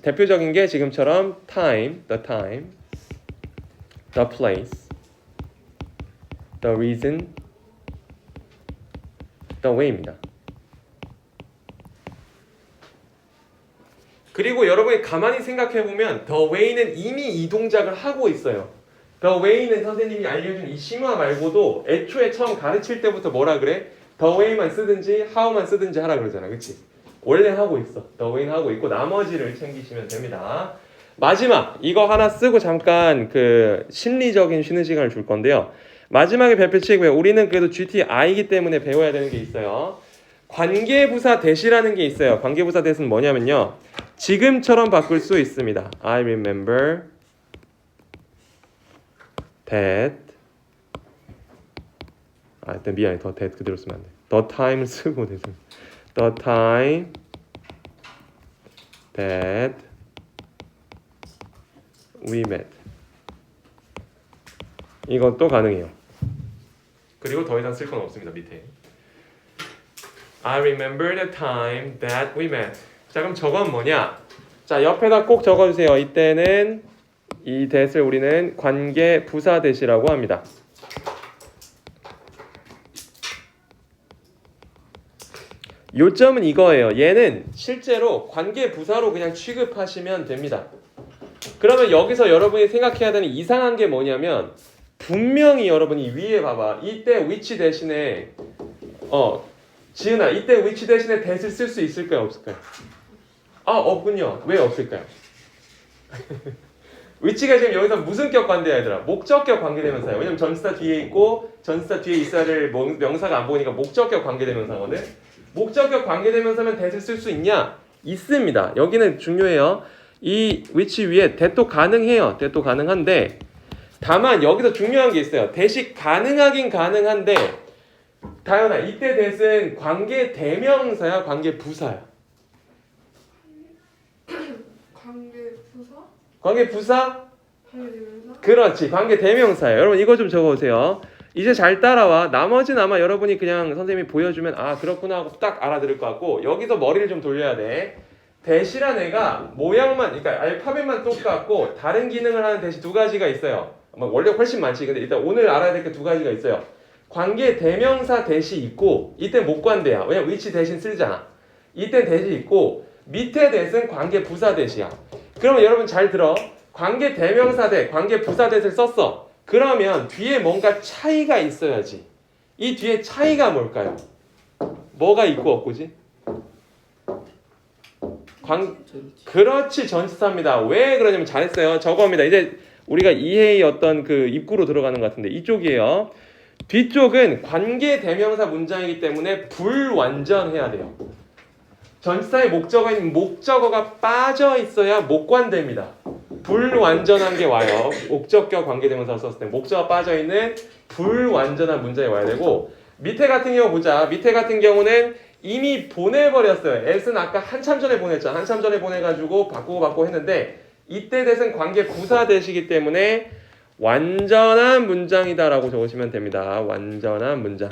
대표적인 게 지금처럼 time, the place, the reason, the way입니다. 그리고 여러분이 가만히 생각해보면 the way는 이미 이 동작을 하고 있어요. The way는 선생님이 알려준 이 심화 말고도 애초에 처음 가르칠 때부터 뭐라 그래? The way만 쓰든지 how만 쓰든지 하라 그러잖아. 그치? 원래 하고 있어. The way는 하고 있고 나머지를 챙기시면 됩니다. 마지막 이거 하나 쓰고 잠깐 그 심리적인 쉬는 시간을 줄 건데요. 마지막에 발표치고요. 우리는 그래도 GTI이기 때문에 배워야 되는 게 있어요. 관계부사 대시라는 게 있어요. 관계부사 대시는 뭐냐면요. 지금처럼 바꿀 수 있습니다. I remember that. 일단 미안해. 더 that 그대로 쓰면 안 돼. The time을 쓰고 되죠. The time that we met. 이것도 가능해요. 그리고 더 이상 쓸 건 없습니다. 밑에. I remember the time that we met. 자, 그럼 저건 뭐냐? 자, 옆에다 꼭 적어주세요. 이때는 이 that을 우리는 관계 부사 that이라고 합니다. 요점은 이거예요. 얘는 실제로 관계 부사로 그냥 취급하시면 됩니다. 그러면 여기서 여러분이 생각해야 되는 이상한 게 뭐냐면 분명히 여러분이 위에 봐봐. 이때 which 대신에 지은아 이때 which 대신에 that을 쓸 수 있을까요? 없을까요? 없군요. 왜 없을까요? which가 지금 여기서 무슨 격 관계야 얘들아? 목적격 관계대명사예요. 왜냐면 전치사 뒤에 있고 전치사 뒤에 있어야 될 명사가 안 보이니까 목적격 관계대명사거든. 목적격 관계대명사면 that을 쓸 수 있냐? 있습니다. 여기는 중요해요. 이 which 위에 that도 가능해요. that도 가능한데 다만 여기서 중요한 게 있어요. that이 가능하긴 가능한데 다현아 이때 that은 관계대명사야? 관계부사야? 관계부사? 관계부사? 관계대명사? 그렇지. 관계대명사예요. 여러분 이거 좀 적어보세요. 이제 잘 따라와. 나머지는 아마 여러분이 그냥 선생님이 보여주면 그렇구나 하고 딱 알아들을 것 같고 여기서 머리를 좀 돌려야 돼. that이란 애가 모양만 그러니까 알파벳만 똑같고 다른 기능을 하는 that이 두 가지가 있어요. 원래 훨씬 많지. 근데 일단 오늘 알아야 될 게 두 가지가 있어요. 관계대명사 that이 있고 이때 목관대야. 왜냐면 which 대신 쓰잖아. 이때 that이 있고 밑에 that은 관계부사 that이야. 그러면 여러분 잘 들어. 관계대명사 that, 관계부사 that을 썼어. 그러면 뒤에 뭔가 차이가 있어야지. 이 뒤에 차이가 뭘까요? 뭐가 있고 없고지? 그렇지 전치사입니다. 왜 그러냐면 잘했어요. 저거입니다. 이제 우리가 이해의 어떤 그 입구로 들어가는 것 같은데 이쪽이에요. 뒤쪽은 관계대명사 문장이기 때문에 불완전해야 돼요. 전치사의 목적어인 목적어가 빠져 있어야 목관됩니다. 불완전한 게 와요. 목적격 관계대명사 썼을 때 목적어가 빠져 있는 불완전한 문장이 와야 되고 밑에 같은 경우 보자. 밑에 같은 경우는 이미 보내버렸어요. s는 아까 한참 전에 보냈잖아. 한참 전에 보내가지고 바꾸고 했는데 이때 that은 관계부사 that이기 때문에 완전한 문장이다라고 적으시면 됩니다. 완전한 문장.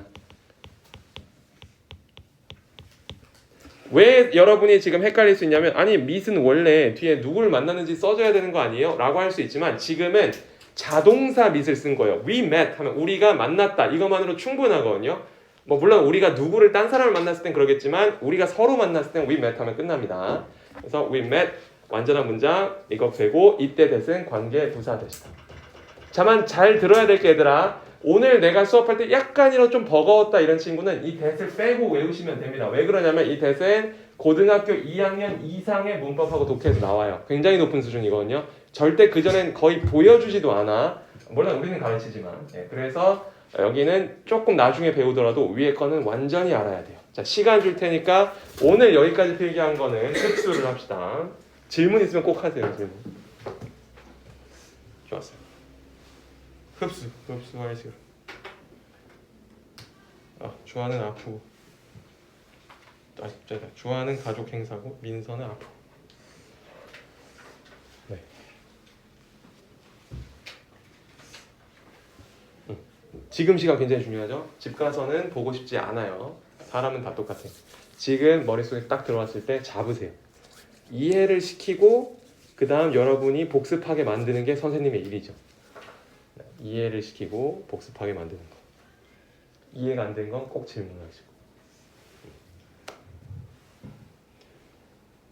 왜 여러분이 지금 헷갈릴 수 있냐면 아니 mit은 원래 뒤에 누구를 만났는지 써줘야 되는 거 아니에요? 라고 할 수 있지만 지금은 자동사 mit을 쓴 거예요. We met 하면 우리가 만났다. 이것만으로 충분하거든요. 물론 우리가 누구를 딴 사람을 만났을 땐 그러겠지만 우리가 서로 만났을 땐 we met 하면 끝납니다. 그래서 we met 완전한 문장 이거 되고 이때 that은 관계부사 that이다. 다만 잘 들어야 될 게 얘들아 오늘 내가 수업할 때 약간이라도 좀 버거웠다 이런 친구는 이 that을 빼고 외우시면 됩니다. 왜 그러냐면 이 that은 고등학교 2학년 이상의 문법하고 독해에서 나와요. 굉장히 높은 수준이거든요. 절대 그전엔 거의 보여주지도 않아. 물론 우리는 가르치지만 그래서 여기는 조금 나중에 배우더라도 위에 거는 완전히 알아야 돼요. 자 시간 줄 테니까 오늘 여기까지 필기한 거는 흡수를 합시다. 질문 있으면 꼭 하세요. 질문. 좋았어요. 흡수하시고. 주어는 아프고. 주어는 가족 행사고 민서는 아프고. 네. 지금 시간 굉장히 중요하죠. 집 가서는 보고 싶지 않아요. 사람은 다 똑같아. 지금 머릿속에 딱 들어왔을 때 잡으세요. 이해를 시키고 그 다음 여러분이 복습하게 만드는 게 선생님의 일이죠. 이해를 시키고 복습하게 만드는 거. 이해가 안 된 건 꼭 질문하시고.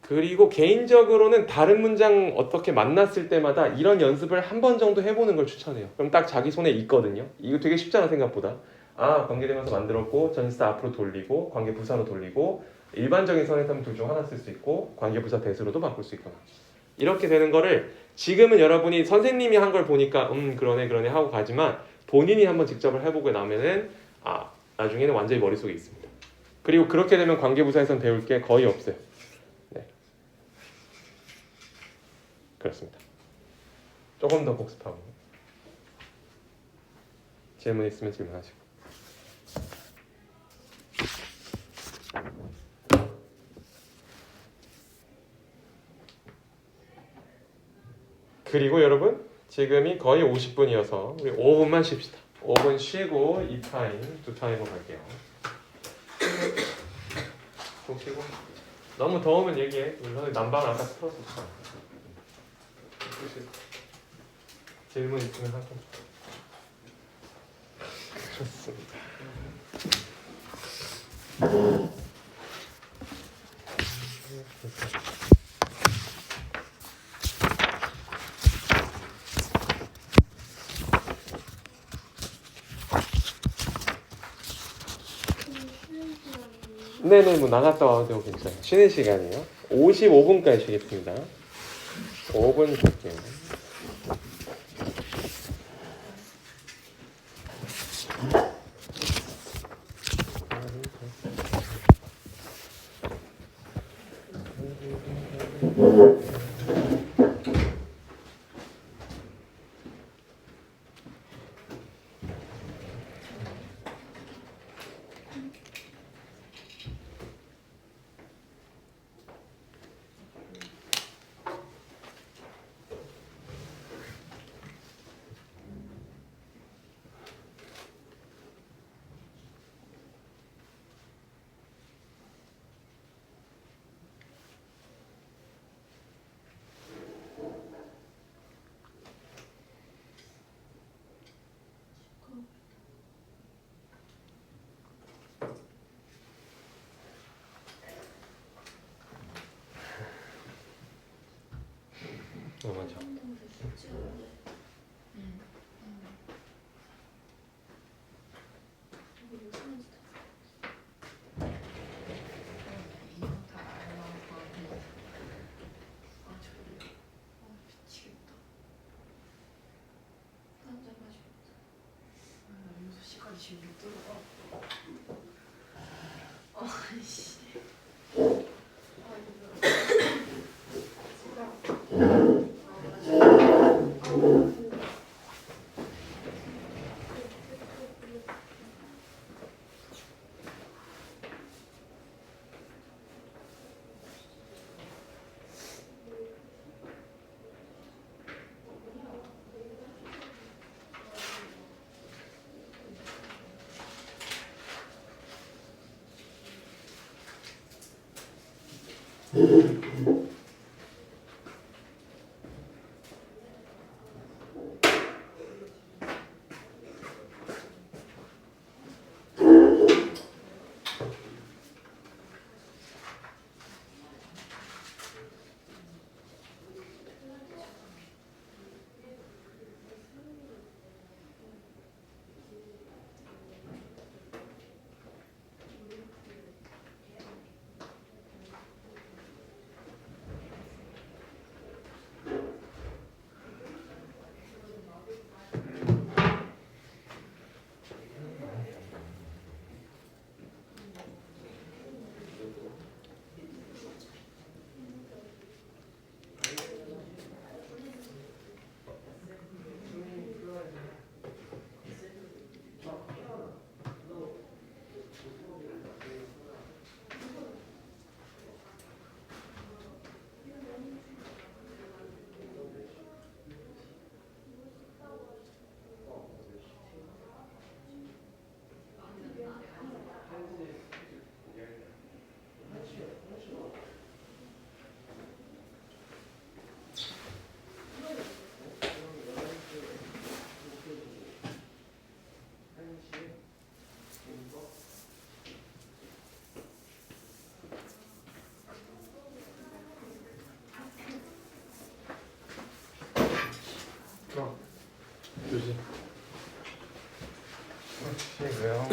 그리고 개인적으로는 다른 문장 어떻게 만났을 때마다 이런 연습을 한 번 정도 해보는 걸 추천해요. 그럼 딱 자기 손에 있거든요. 이거 되게 쉽잖아 생각보다. 관계대명사 만들었고 전치사 앞으로 돌리고 관계부사로 돌리고 일반적인 선에서는 둘 중 하나 쓸 수 있고 관계부사 that으로도 바꿀 수 있거나 이렇게 되는 거를 지금은 여러분이 선생님이 한 걸 보니까 그러네 하고 가지만 본인이 한번 직접 해보고 나면은 나중에는 완전히 머릿속에 있습니다. 그리고 그렇게 되면 관계부사에서는 배울 게 거의 없어요. 네. 그렇습니다. 조금 더 복습하고 질문 있으면 질문하시고. 그리고 여러분 지금이 거의 50분이어서 우리 5분만 쉽시다. 5분 쉬고 2타임, 2타임으로 갈게요. 좀 쉬고. 너무 더우면 얘기해. 우리 난방 아까 틀었어. 질문 있으면 하고. 좋습니다. 네네, 뭐 나갔다 와도 되고 괜찮아요. 쉬는 시간이요. 55분까지 쉬겠습니다. 5분 줄게요. 맞아. 조심. 쉬고요.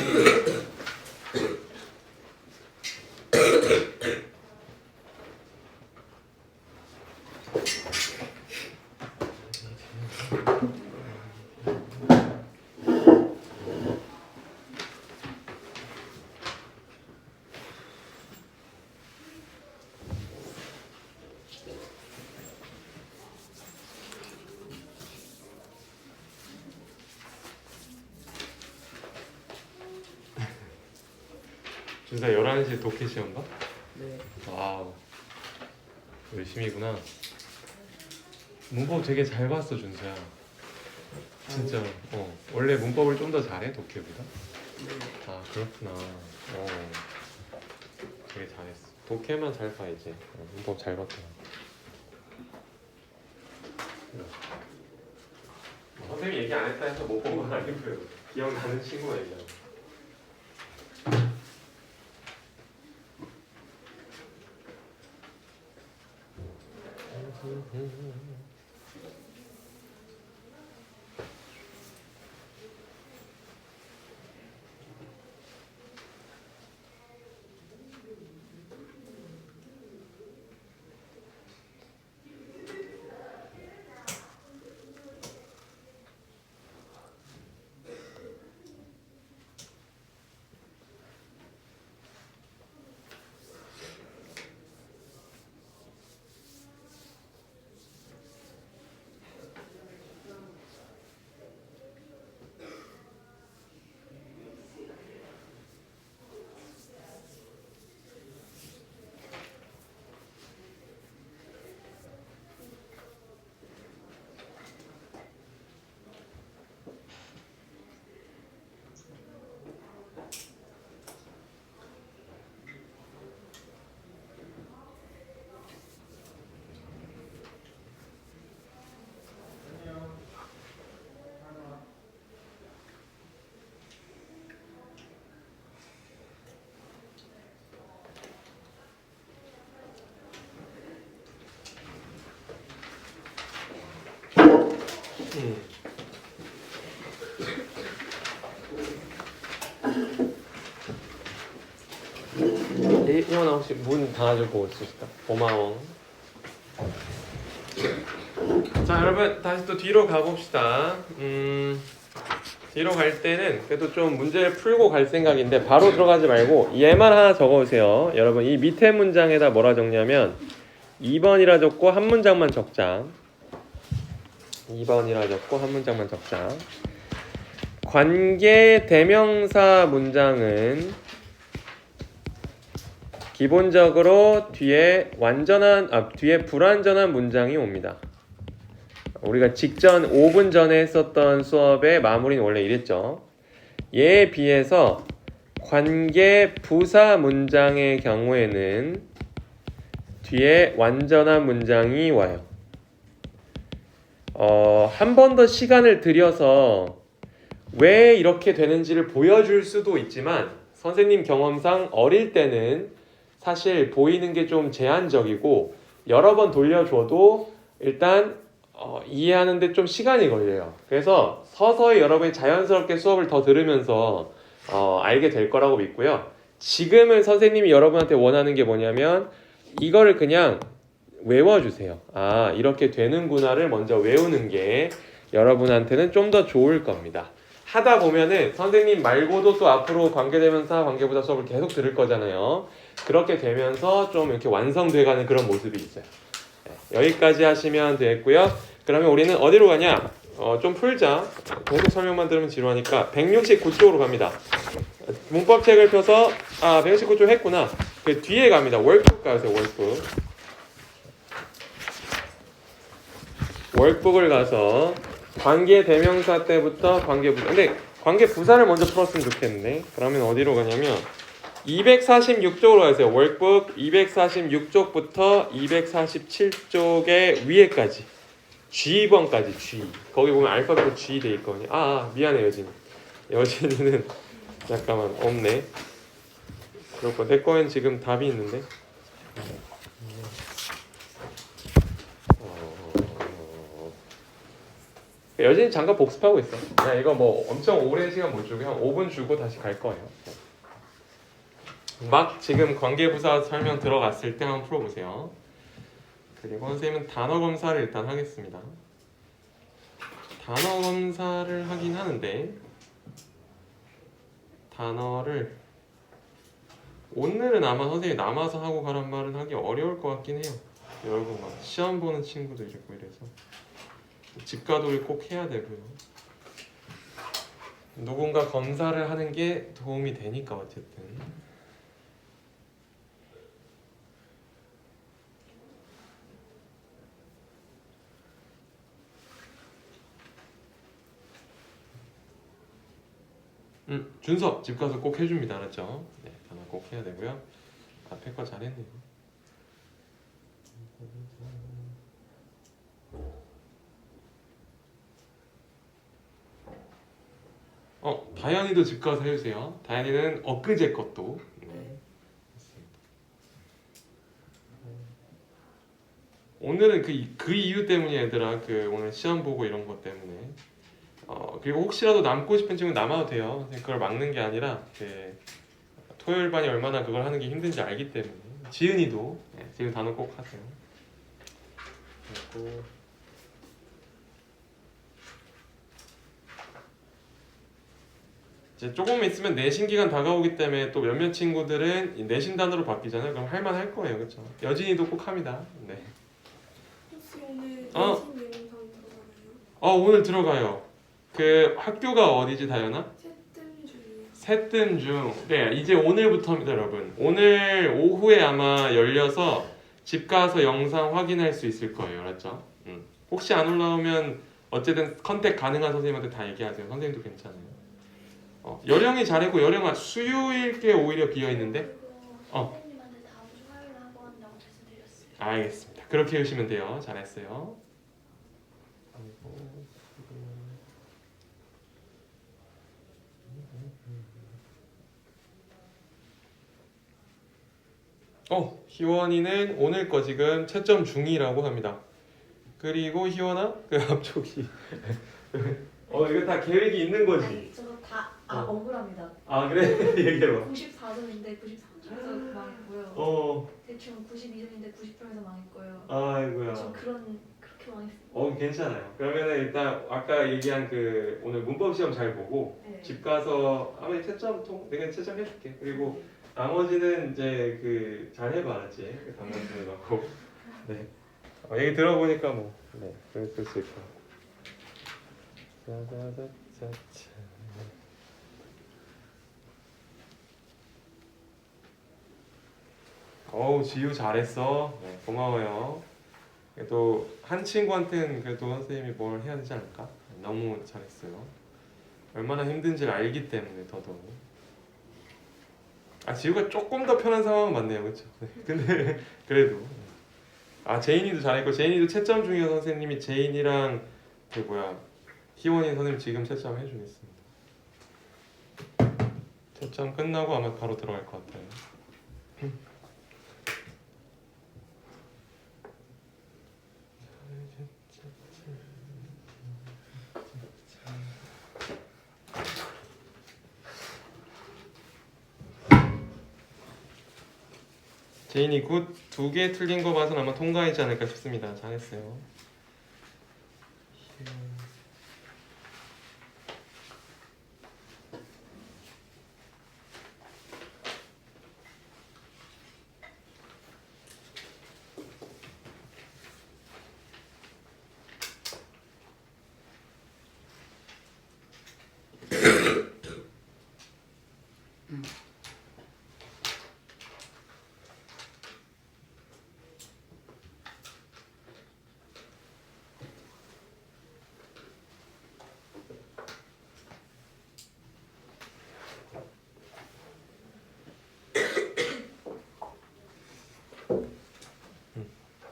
준사 11시 독해 시험가? 네. 와우. 열심히구나. 문법 되게 잘 봤어, 준서야. 진짜. 원래 문법을 좀 더 잘해, 독해보다? 네. 아, 그렇구나. 되게 잘했어. 독해만 잘 봐, 이제. 문법 잘 봤구나. 선생님이 얘기 안 했다 해서 못 본 건 아니고요. 기억나는 친구가 얘기하고. 희원아 혹시 문 닫아주고 올 수 있을까? 고마워. 자 여러분 다시 또 뒤로 가봅시다. 뒤로 갈 때는 그래도 좀 문제를 풀고 갈 생각인데 바로 들어가지 말고 얘만 하나 적어오세요. 여러분 이 밑에 문장에다 뭐라 적냐면 2번이라 적고 한 문장만 적자. 2번이라 적고 한 문장만 적자. 관계 대명사 문장은 기본적으로 뒤에 불완전한 문장이 옵니다. 우리가 직전 5분 전에 했었던 수업의 마무리는 원래 이랬죠. 얘에 비해서 관계 부사 문장의 경우에는 뒤에 완전한 문장이 와요. 한 번 더 시간을 들여서 왜 이렇게 되는지를 보여줄 수도 있지만 선생님 경험상 어릴 때는 사실 보이는 게 좀 제한적이고 여러 번 돌려줘도 일단 이해하는데 좀 시간이 걸려요. 그래서 서서히 여러분이 자연스럽게 수업을 더 들으면서 알게 될 거라고 믿고요. 지금은 선생님이 여러분한테 원하는 게 뭐냐면 이거를 그냥 외워주세요. 아 이렇게 되는구나를 먼저 외우는 게 여러분한테는 좀 더 좋을 겁니다. 하다 보면은 선생님 말고도 또 앞으로 관계대명사, 관계부사 수업을 계속 들을 거잖아요. 그렇게 되면서 좀 이렇게 완성돼가는 그런 모습이 있어요. 여기까지 하시면 되겠고요. 그러면 우리는 어디로 가냐? 좀 풀자. 계속 설명만 들으면 지루하니까 169쪽으로 갑니다. 문법책을 펴서 169쪽 했구나. 그 뒤에 갑니다. 월북 가세요. 월북을 가서 관계 대명사 때부터 관계부사. 근데 관계부사를 먼저 풀었으면 좋겠는데. 그러면 어디로 가냐면 246쪽으로 가세요. 월북 246쪽부터 247쪽의 위에까지. G번까지 G. 거기 보면 알파벳 G 돼 있거든요. 미안해 여진이. 여진이는 잠깐만 없네. 그렇고 내 거엔 지금 답이 있는데. 여진이 잠깐 복습하고 있어. 그냥 이거 뭐 엄청 오랜 시간 못 주고 한 5분 주고 다시 갈 거예요. 막 지금 관계부사 설명 들어갔을 때 한번 풀어보세요. 그리고 선생님은 단어 검사를 일단 하겠습니다. 단어 검사를 하긴 하는데 단어를 오늘은 아마 선생님이 남아서 하고 가란 말은 하기 어려울 것 같긴 해요. 여러분 막 시험 보는 친구도 있고 이래서 집가도를 꼭 해야 되고요. 누군가 검사를 하는 게 도움이 되니까 어쨌든. 준서 집 가서 꼭 해줍니다. 알았죠? 네, 단어 꼭 해야 되고요. 앞에 거 잘했네요. 다현이도 집 가서 해주세요. 다현이는 엊그제 것도. 네. 오늘은 그 이유 때문이야 얘들아. 오늘 시험 보고 이런 것 때문에. 그리고 혹시라도 남고 싶은 친구는 남아도 돼요. 그걸 막는 게 아니라 토요일 반이 얼마나 그걸 하는 게 힘든지 알기 때문에. 지은이도 지금 단어 꼭 하세요. 그리고 이제 조금 있으면 내신 기간 다가오기 때문에 또 몇몇 친구들은 내신 단어로 바뀌잖아요. 그럼 할만할 거예요, 그렇죠? 여진이도 꼭 합니다. 네. 혹시 오늘 내신 영상 들어가나요? 오늘 들어가요. 그 학교가 어디지, 다현아? 새뜸중. 네, 이제 오늘부터입니다, 여러분. 오늘 오후에 아마 열려서 집 가서 영상 확인할 수 있을 거예요, 알았죠? 혹시 안 올라오면 어쨌든 컨택 가능한 선생님한테 다 얘기하세요. 선생님도 괜찮아요. 여령이 잘했고 여령아 수요일 게 오히려 비어 있는데. 선생님한테 다음 주 화요일에 하고 한다고 말씀드렸어요. 알겠습니다. 그렇게 하시면 돼요. 잘했어요. 희원이는 오늘 거 지금 채점 중이라고 합니다. 그리고 희원아 그 앞쪽이 이거 다 계획이 있는 거지. 아니, 저도 다 억울합니다. 아 그래? 얘기해봐. 94점인데 93점에서 망했고요. 대충 92점인데 90점에서 망했고요. 아이고야. 좀 그렇게 망했어요. 괜찮아요. 그러면은 일단 아까 얘기한 그 오늘 문법 시험 잘 보고 네. 집 가서 아마 내가 채점 해줄게. 그리고 나머지는 이제 그 잘 해봐, 알았지? 그 단문 쓰는 거고. 네. 얘기 들어보니까 뭐, 네, 그랬을 수 있고. 짜자자자자. 지우 잘했어. 네, 고마워요. 그래도 한 친구한테는 그래도 선생님이 뭘 해야 되지 않을까? 너무 잘했어요. 얼마나 힘든지를 알기 때문에 더더욱. 지우가 조금 더 편한 상황은 맞네요, 그렇죠? 네, 근데 그래도 제인이도 잘했고 제인이도 채점 중이어서 선생님이 제인이랑 희원이 선생님 지금 채점 해주겠습니다. 채점 끝나고 아마 바로 들어갈 것 같아요. 제인이 굿 2개 틀린 거 봐서는 아마 통과하지 않을까 싶습니다. 잘했어요.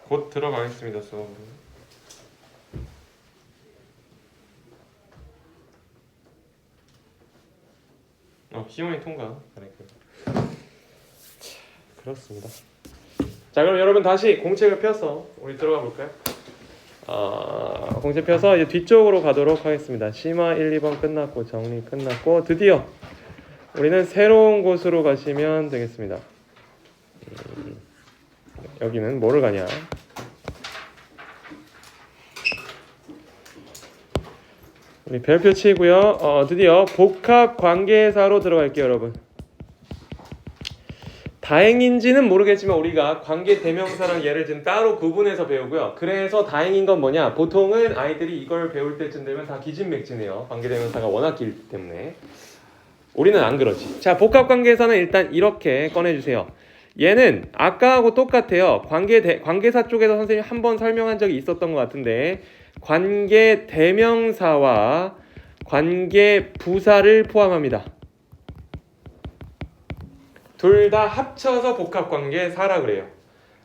곧 들어가겠습니다. 수업으로. 희원이 통과. 그렇습니다. 자, 그럼 여러분 다시 공책을 펴서 우리 들어가 볼까요? 공책 펴서 이제 뒤쪽으로 가도록 하겠습니다. 심화 1, 2번 끝났고 정리 끝났고 드디어 우리는 새로운 곳으로 가시면 되겠습니다. 여기는 뭐를 가냐? 우리 별표 치고요. 드디어 복합 관계사로 들어갈게요, 여러분. 다행인지는 모르겠지만 우리가 관계 대명사랑 얘를 지금 따로 구분해서 배우고요. 그래서 다행인 건 뭐냐? 보통은 아이들이 이걸 배울 때쯤 되면 다 기진맥진해요. 관계 대명사가 워낙 길기 때문에. 우리는 안 그러지. 자, 복합 관계사는 일단 이렇게 꺼내주세요. 얘는 아까하고 똑같아요. 관계사 쪽에서 선생님이 한번 설명한 적이 있었던 것 같은데 관계 대명사와 관계 부사를 포함합니다. 둘 다 합쳐서 복합 관계사라 그래요.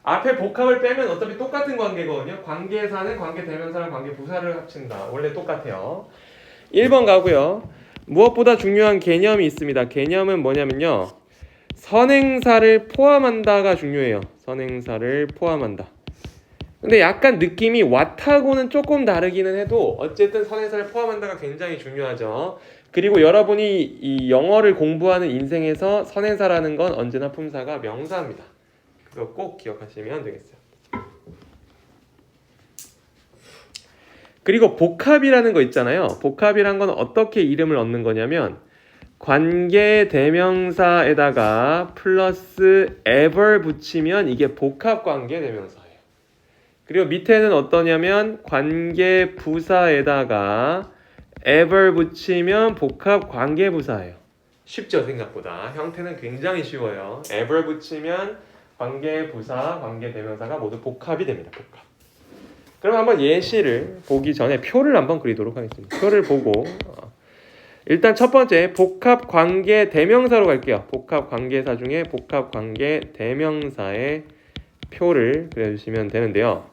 앞에 복합을 빼면 어차피 똑같은 관계거든요. 관계사는 관계 대명사랑 관계 부사를 합친다. 원래 똑같아요. 1번 가고요. 무엇보다 중요한 개념이 있습니다. 개념은 뭐냐면요. 선행사를 포함한다가 중요해요. 선행사를 포함한다. 근데 약간 느낌이 what하고는 조금 다르기는 해도 어쨌든 선행사를 포함한다가 굉장히 중요하죠. 그리고 여러분이 이 영어를 공부하는 인생에서 선행사라는 건 언제나 품사가 명사입니다. 그거 꼭 기억하시면 되겠어요. 그리고 복합이라는 거 있잖아요. 복합이란 건 어떻게 이름을 얻는 거냐면 관계 대명사에다가 플러스 ever 붙이면 이게 복합 관계 대명사예요. 그리고 밑에는 어떠냐면 관계 부사에다가 ever 붙이면 복합 관계 부사예요. 쉽죠, 생각보다. 형태는 굉장히 쉬워요. ever 붙이면 관계 부사, 관계 대명사가 모두 복합이 됩니다. 복합. 그럼 한번 예시를 보기 전에 표를 한번 그리도록 하겠습니다. 표를 보고 일단 첫 번째 복합 관계 대명사로 갈게요. 복합 관계사 중에 복합 관계 대명사의 표를 그려주시면 되는데요.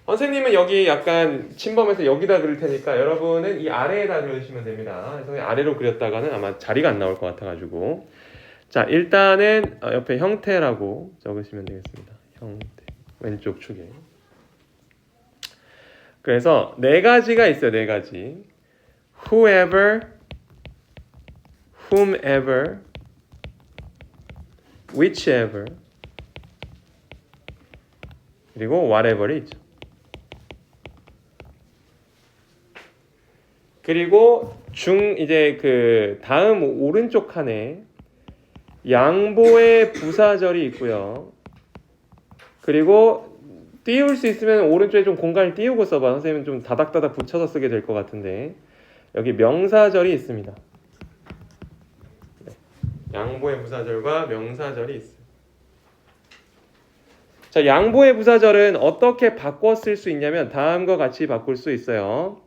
선생님은 여기 약간 침범해서 여기다 그릴 테니까 여러분은 이 아래에다 그려주시면 됩니다. 그래서 아래로 그렸다가는 아마 자리가 안 나올 것 같아가지고 자, 일단은 옆에 형태라고 적으시면 되겠습니다. 형태 왼쪽 축에. 그래서 네 가지가 있어요. 네 가지. Whoever, whomever, whichever, 그리고 whatever이 있죠. 그리고 이제 그 다음 오른쪽 칸에 양보의 부사절이 있고요. 그리고 띄울 수 있으면 오른쪽에 좀 공간을 띄우고 써봐. 선생님은 좀 다닥다닥 붙여서 쓰게 될 것 같은데 여기 명사절이 있습니다. 네. 양보의 부사절과 명사절이 있어요. 자, 양보의 부사절은 어떻게 바꿔 쓸 수 있냐면 다음과 같이 바꿀 수 있어요.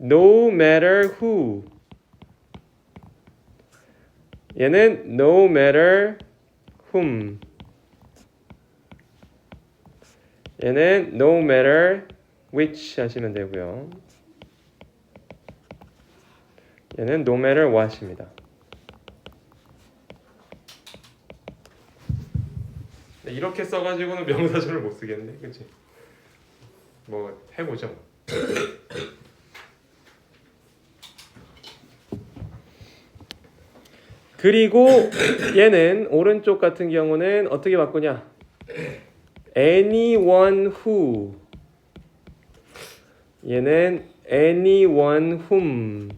No matter who. 얘는 no matter whom. 얘는 no matter which 하시면 되고요. 얘는 no matter what입니다. 이렇게 써가지고는 명사절을 못 쓰겠네, 그렇지? 뭐 해보죠. 그리고 얘는 오른쪽 같은 경우는 어떻게 바꾸냐? anyone who. 얘는 anyone whom.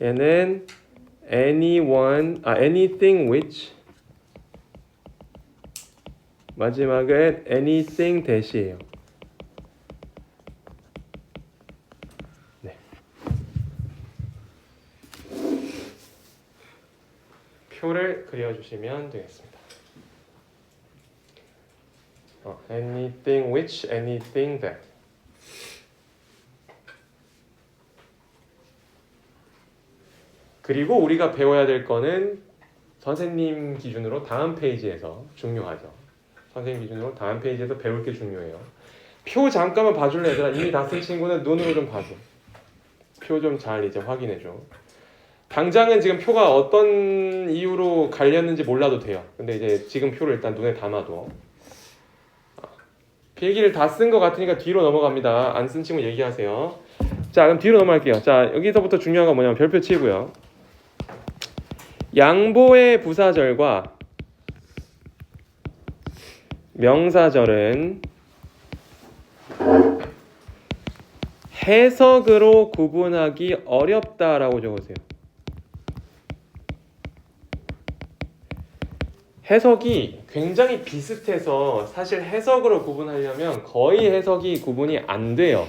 얘는 anything which. 마지막은 anything 대시예요. 네. 표를 그려주시면 되겠습니다. anything which, anything that. 그리고 우리가 배워야 될 거는 선생님 기준으로 다음 페이지에서 중요하죠. 선생님 기준으로 다음 페이지에서 배울 게 중요해요. 표 잠깐만 봐줄래 얘들아? 이미 다 쓴 친구는 눈으로 좀 봐줘. 표 좀 잘 이제 확인해줘. 당장은 지금 표가 어떤 이유로 갈렸는지 몰라도 돼요. 근데 이제 지금 표를 일단 눈에 담아둬. 필기를 다 쓴 것 같으니까 뒤로 넘어갑니다. 안 쓴 친구 얘기하세요. 자, 그럼 뒤로 넘어갈게요. 자, 여기서부터 중요한 건 뭐냐면 별표 치고요. 양보의 부사절과 명사절은 해석으로 구분하기 어렵다라고 적으세요. 해석이 굉장히 비슷해서 사실 해석으로 구분하려면 거의 해석이 구분이 안 돼요.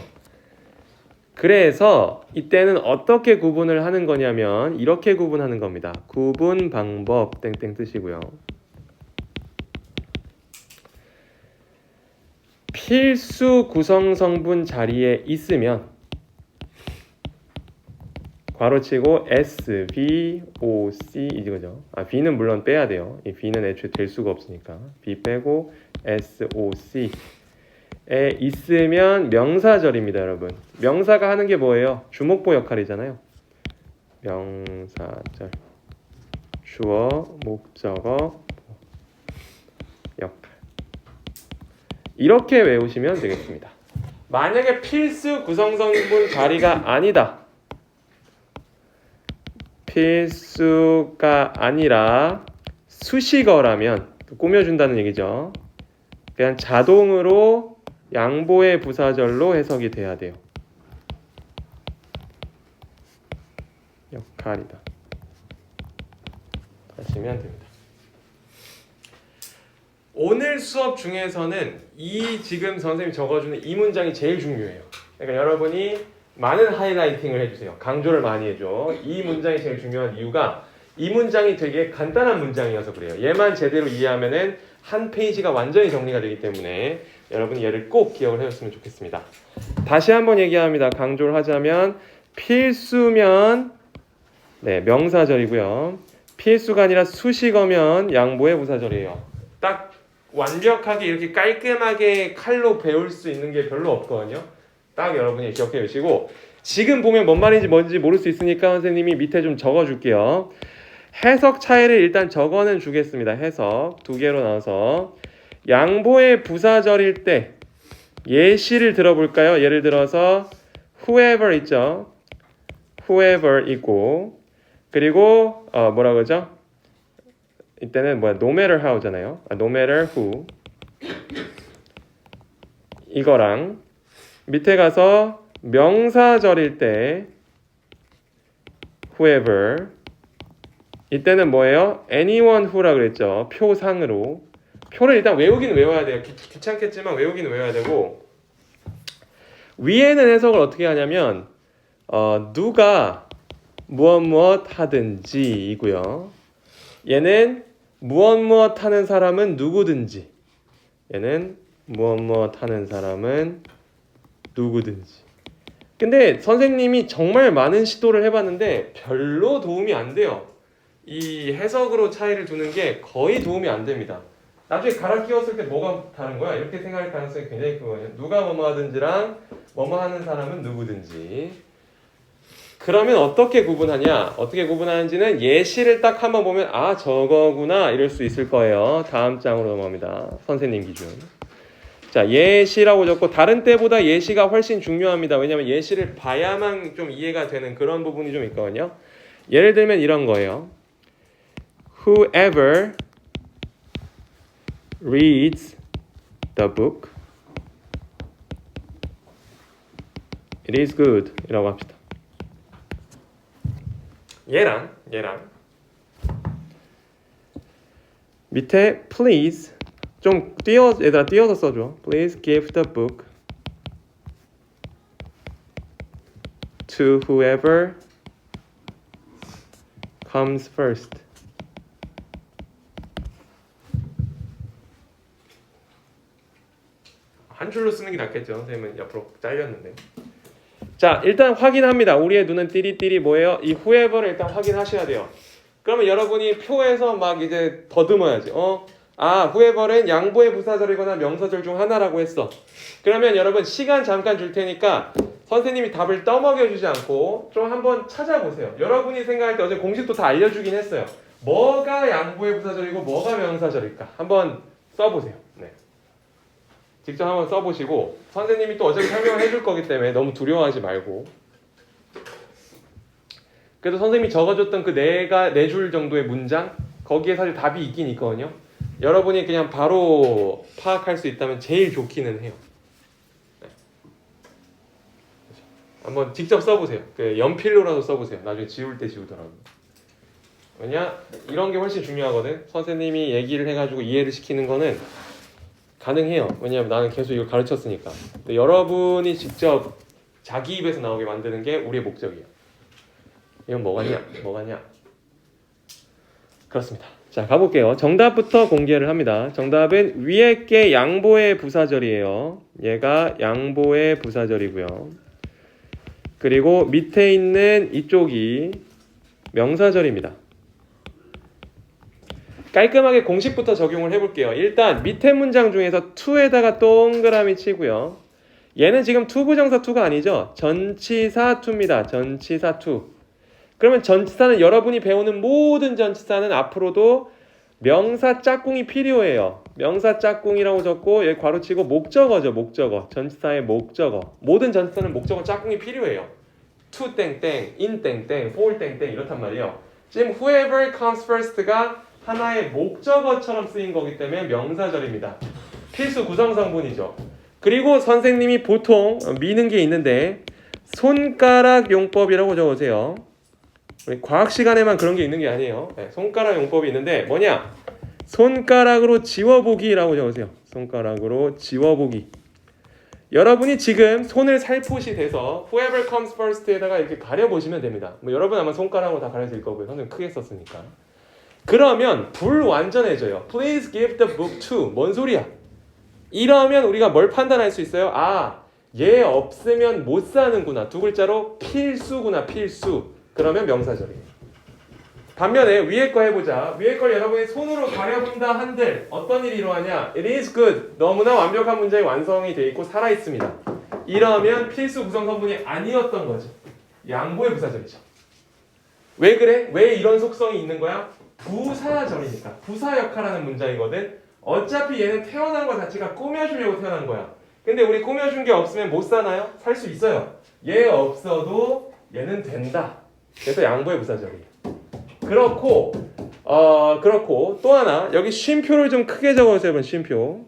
그래서 이때는 어떻게 구분을 하는 거냐면 이렇게 구분하는 겁니다. 구분 방법 땡땡 뜨시고요. 필수 구성 성분 자리에 있으면 괄호치고 S, B, O, C 이거죠. B는 물론 빼야 돼요. 이 B는 애초에 될 수가 없으니까 B 빼고 S, O, C에 있으면 명사절입니다, 여러분. 명사가 하는 게 뭐예요? 주목보 역할이잖아요. 명사절. 주어, 목적어, 역할. 이렇게 외우시면 되겠습니다. 만약에 필수 구성성분 자리가 아니다. 필수가 아니라 수식어라면 꾸며준다는 얘기죠. 그냥 자동으로 양보의 부사절로 해석이 돼야 돼요. 역할이다. 하시면 됩니다. 오늘 수업 중에서는 이 지금 선생님이 적어주는 이 문장이 제일 중요해요. 그러니까 여러분이 많은 하이라이팅을 해주세요. 강조를 많이 해줘. 이 문장이 제일 중요한 이유가 이 문장이 되게 간단한 문장이어서 그래요. 얘만 제대로 이해하면은 한 페이지가 완전히 정리가 되기 때문에 여러분이 얘를 꼭 기억을 해줬으면 좋겠습니다. 다시 한번 얘기합니다. 강조를 하자면 필수면 명사절이고요. 필수가 아니라 수식어면 양보의 부사절이에요. 딱 완벽하게 이렇게 깔끔하게 칼로 배울 수 있는 게 별로 없거든요. 딱 여러분이 기억해 주시고 지금 보면 뭔 말인지 뭔지 모를 수 있으니까 선생님이 밑에 좀 적어줄게요. 해석 차이를 일단 적어는 주겠습니다. 해석 두 개로 나눠서 양보의 부사절일 때 예시를 들어볼까요? 예를 들어서 whoever 있죠. whoever 있고 그리고 뭐라 그러죠? 이때는 뭐야? no matter how잖아요. no matter who. 이거랑 밑에 가서 명사절일 때 whoever. 이때는 뭐예요? anyone who라 그랬죠. 표상으로. 표를 일단 외우기는 외워야 돼요. 귀찮겠지만 외우기는 외워야 되고, 위에는 해석을 어떻게 하냐면 누가 무엇 하든지 이고요. 얘는 무엇 하는 사람은 누구든지. 얘는 무엇 하는 사람은 누구든지. 근데 선생님이 정말 많은 시도를 해봤는데 별로 도움이 안 돼요. 이 해석으로 차이를 두는 게 거의 도움이 안 됩니다. 나중에 갈아 끼웠을 때 뭐가 다른 거야? 이렇게 생각할 가능성이 굉장히 크거든요. 누가 뭐뭐 하든지랑 뭐뭐 하는 사람은 누구든지. 그러면 어떻게 구분하냐? 어떻게 구분하는지는 예시를 딱 한번 보면 아 저거구나 이럴 수 있을 거예요. 다음 장으로 넘어갑니다. 선생님 기준. 자, 예시라고 적고 다른 때보다 예시가 훨씬 중요합니다. 왜냐하면 예시를 봐야만 좀 이해가 되는 그런 부분이 좀 있거든요. 예를 들면 이런 거예요. Whoever reads the book, it is good 이라고 합시다. 얘랑 밑에 please 좀 얘들아 띄어서 써줘. Please give the book to whoever comes first. 한 줄로 쓰는 게 낫겠죠. 선생님은 옆으로 잘렸는데. 자, 일단 확인합니다. 우리의 눈은 띠리띠리 뭐예요? 이 whoever를 일단 확인하셔야 돼요. 그러면 여러분이 표에서 막 이제 더듬어야지. whoever는 양보의 부사절이거나 명사절 중 하나라고 했어. 그러면 여러분 시간 잠깐 줄 테니까 선생님이 답을 떠먹여주지 않고 좀 한번 찾아보세요. 여러분이 생각할 때 어제 공식도 다 알려주긴 했어요. 뭐가 양보의 부사절이고 뭐가 명사절일까? 한번 써보세요. 네. 직접 한번 써보시고 선생님이 또 어차피 설명을 해줄 거기 때문에 너무 두려워하지 말고. 그래도 선생님이 적어줬던 그 네 줄 정도의 문장 거기에 사실 답이 있긴 있거든요. 여러분이 그냥 바로 파악할 수 있다면 제일 좋기는 해요. 네. 한번 직접 써보세요. 그 연필로라도 써보세요. 나중에 지울 때 지우더라도. 왜냐? 이런 게 훨씬 중요하거든. 선생님이 얘기를 해가지고 이해를 시키는 거는 가능해요. 왜냐하면 나는 계속 이걸 가르쳤으니까. 근데 여러분이 직접 자기 입에서 나오게 만드는 게 우리의 목적이에요. 이건 뭐가냐? 그렇습니다. 자, 가볼게요. 정답부터 공개를 합니다. 정답은 위에 게 양보의 부사절이에요. 얘가 양보의 부사절이고요. 그리고 밑에 있는 이쪽이 명사절입니다. 깔끔하게 공식부터 적용을 해볼게요. 일단 밑에 문장 중에서 to에다가 동그라미 치고요. 얘는 지금 투부정사 to가 아니죠. 전치사 to입니다. 전치사 to. 그러면 전치사는 여러분이 배우는 모든 전치사는 앞으로도 명사 짝꿍이 필요해요. 명사 짝꿍이라고 적고 여기 괄호치고 목적어죠. 목적어. 전치사의 목적어. 모든 전치사는 목적어 짝꿍이 필요해요. to 땡땡, in 땡땡, for 땡땡 이렇단 말이에요. 지금 whoever comes first가 하나의 목적어처럼 쓰인 거기 때문에 명사절입니다. 필수 구성성분이죠. 그리고 선생님이 보통 미는 게 있는데 손가락 용법이라고 적으세요. 과학 시간에만 그런 게 있는 게 아니에요. 네, 손가락 용법이 있는데 뭐냐? 손가락으로 지워보기라고 적으세요. 손가락으로 지워보기. 여러분이 지금 손을 살포시 대서 whoever comes first에다가 이렇게 가려보시면 됩니다. 여러분 아마 손가락으로 다 가려질 거고요. 선생님 크게 썼으니까. 그러면 불완전해져요. Please give the book to. 뭔 소리야? 이러면 우리가 뭘 판단할 수 있어요? 얘 없으면 못 사는구나. 두 글자로 필수구나. 필수. 그러면 명사절이에요. 반면에 위에 거 해보자. 위에 걸 여러분이 손으로 가려본다 한들 어떤 일이 일어나냐? It is good. 너무나 완벽한 문장이 완성이 되어 있고 살아있습니다. 이러면 필수 구성 성분이 아니었던 거죠. 양보의 부사절이죠. 왜 그래? 왜 이런 속성이 있는 거야? 부사절이니까. 부사 역할하는 문장이거든. 어차피 얘는 태어난 것 자체가 꾸며주려고 태어난 거야. 근데 우리 꾸며준 게 없으면 못 사나요? 살 수 있어요. 얘 없어도 얘는 된다. 그래서 양보의 부사절이에요. 그렇고 또 하나 여기 쉼표를 좀 크게 적어주세요. 여러분 쉼표.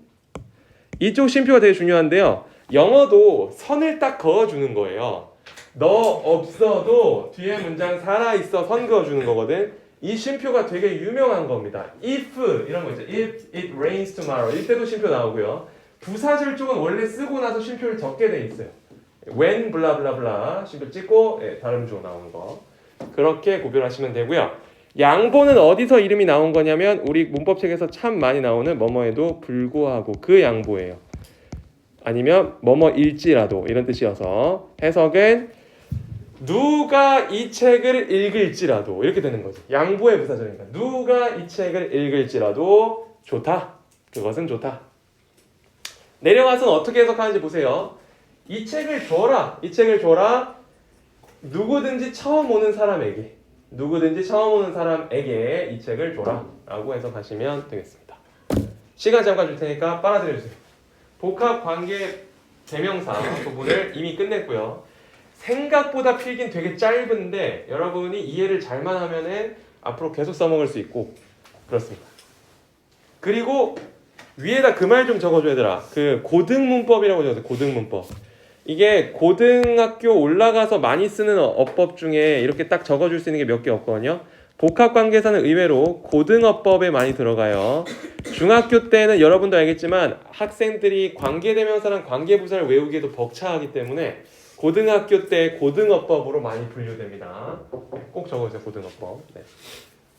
이쪽 쉼표가 되게 중요한데요. 영어도 선을 딱 그어주는 거예요. 너 없어도 뒤에 문장 살아있어 선 그어주는 거거든. 이 쉼표가 되게 유명한 겁니다. If 이런 거 있죠. If it rains tomorrow 이때도 쉼표 나오고요. 부사절 쪽은 원래 쓰고 나서 쉼표를 적게 돼 있어요. When 블라블라블라 쉼표 찍고 다른 쪽 나오는 거. 그렇게 구별하시면 되고요. 양보는 어디서 이름이 나온 거냐면 우리 문법책에서 참 많이 나오는 뭐뭐에도 불구하고 그 양보예요. 아니면 뭐뭐일지라도 이런 뜻이어서 해석은 누가 이 책을 읽을지라도 이렇게 되는 거지. 양보의 부사절이니까 누가 이 책을 읽을지라도 좋다. 그것은 좋다. 내려가서는 어떻게 해석하는지 보세요. 이 책을 줘라. 이 책을 줘라. 누구든지 처음 오는 사람에게 이 책을 줘라 라고 해석하시면 되겠습니다. 시간 잠깐 줄 테니까 빨아들여 주세요. 복합 관계 대명사 부분을 이미 끝냈고요. 생각보다 필긴 되게 짧은데 여러분이 이해를 잘만 하면은 앞으로 계속 써먹을 수 있고 그렇습니다. 그리고 위에다 그 말 좀 적어줘 얘들아. 그 고등문법이라고 적어요. 고등문법. 이게 고등학교 올라가서 많이 쓰는 어법 중에 이렇게 딱 적어줄 수 있는 게 몇 개 없거든요. 복합관계사는 의외로 고등어법에 많이 들어가요. 중학교 때는 여러분도 알겠지만 학생들이 관계대명사랑 관계부사를 외우기에도 벅차하기 때문에 고등학교 때 고등어법으로 많이 분류됩니다. 꼭 적어주세요. 고등어법. 네.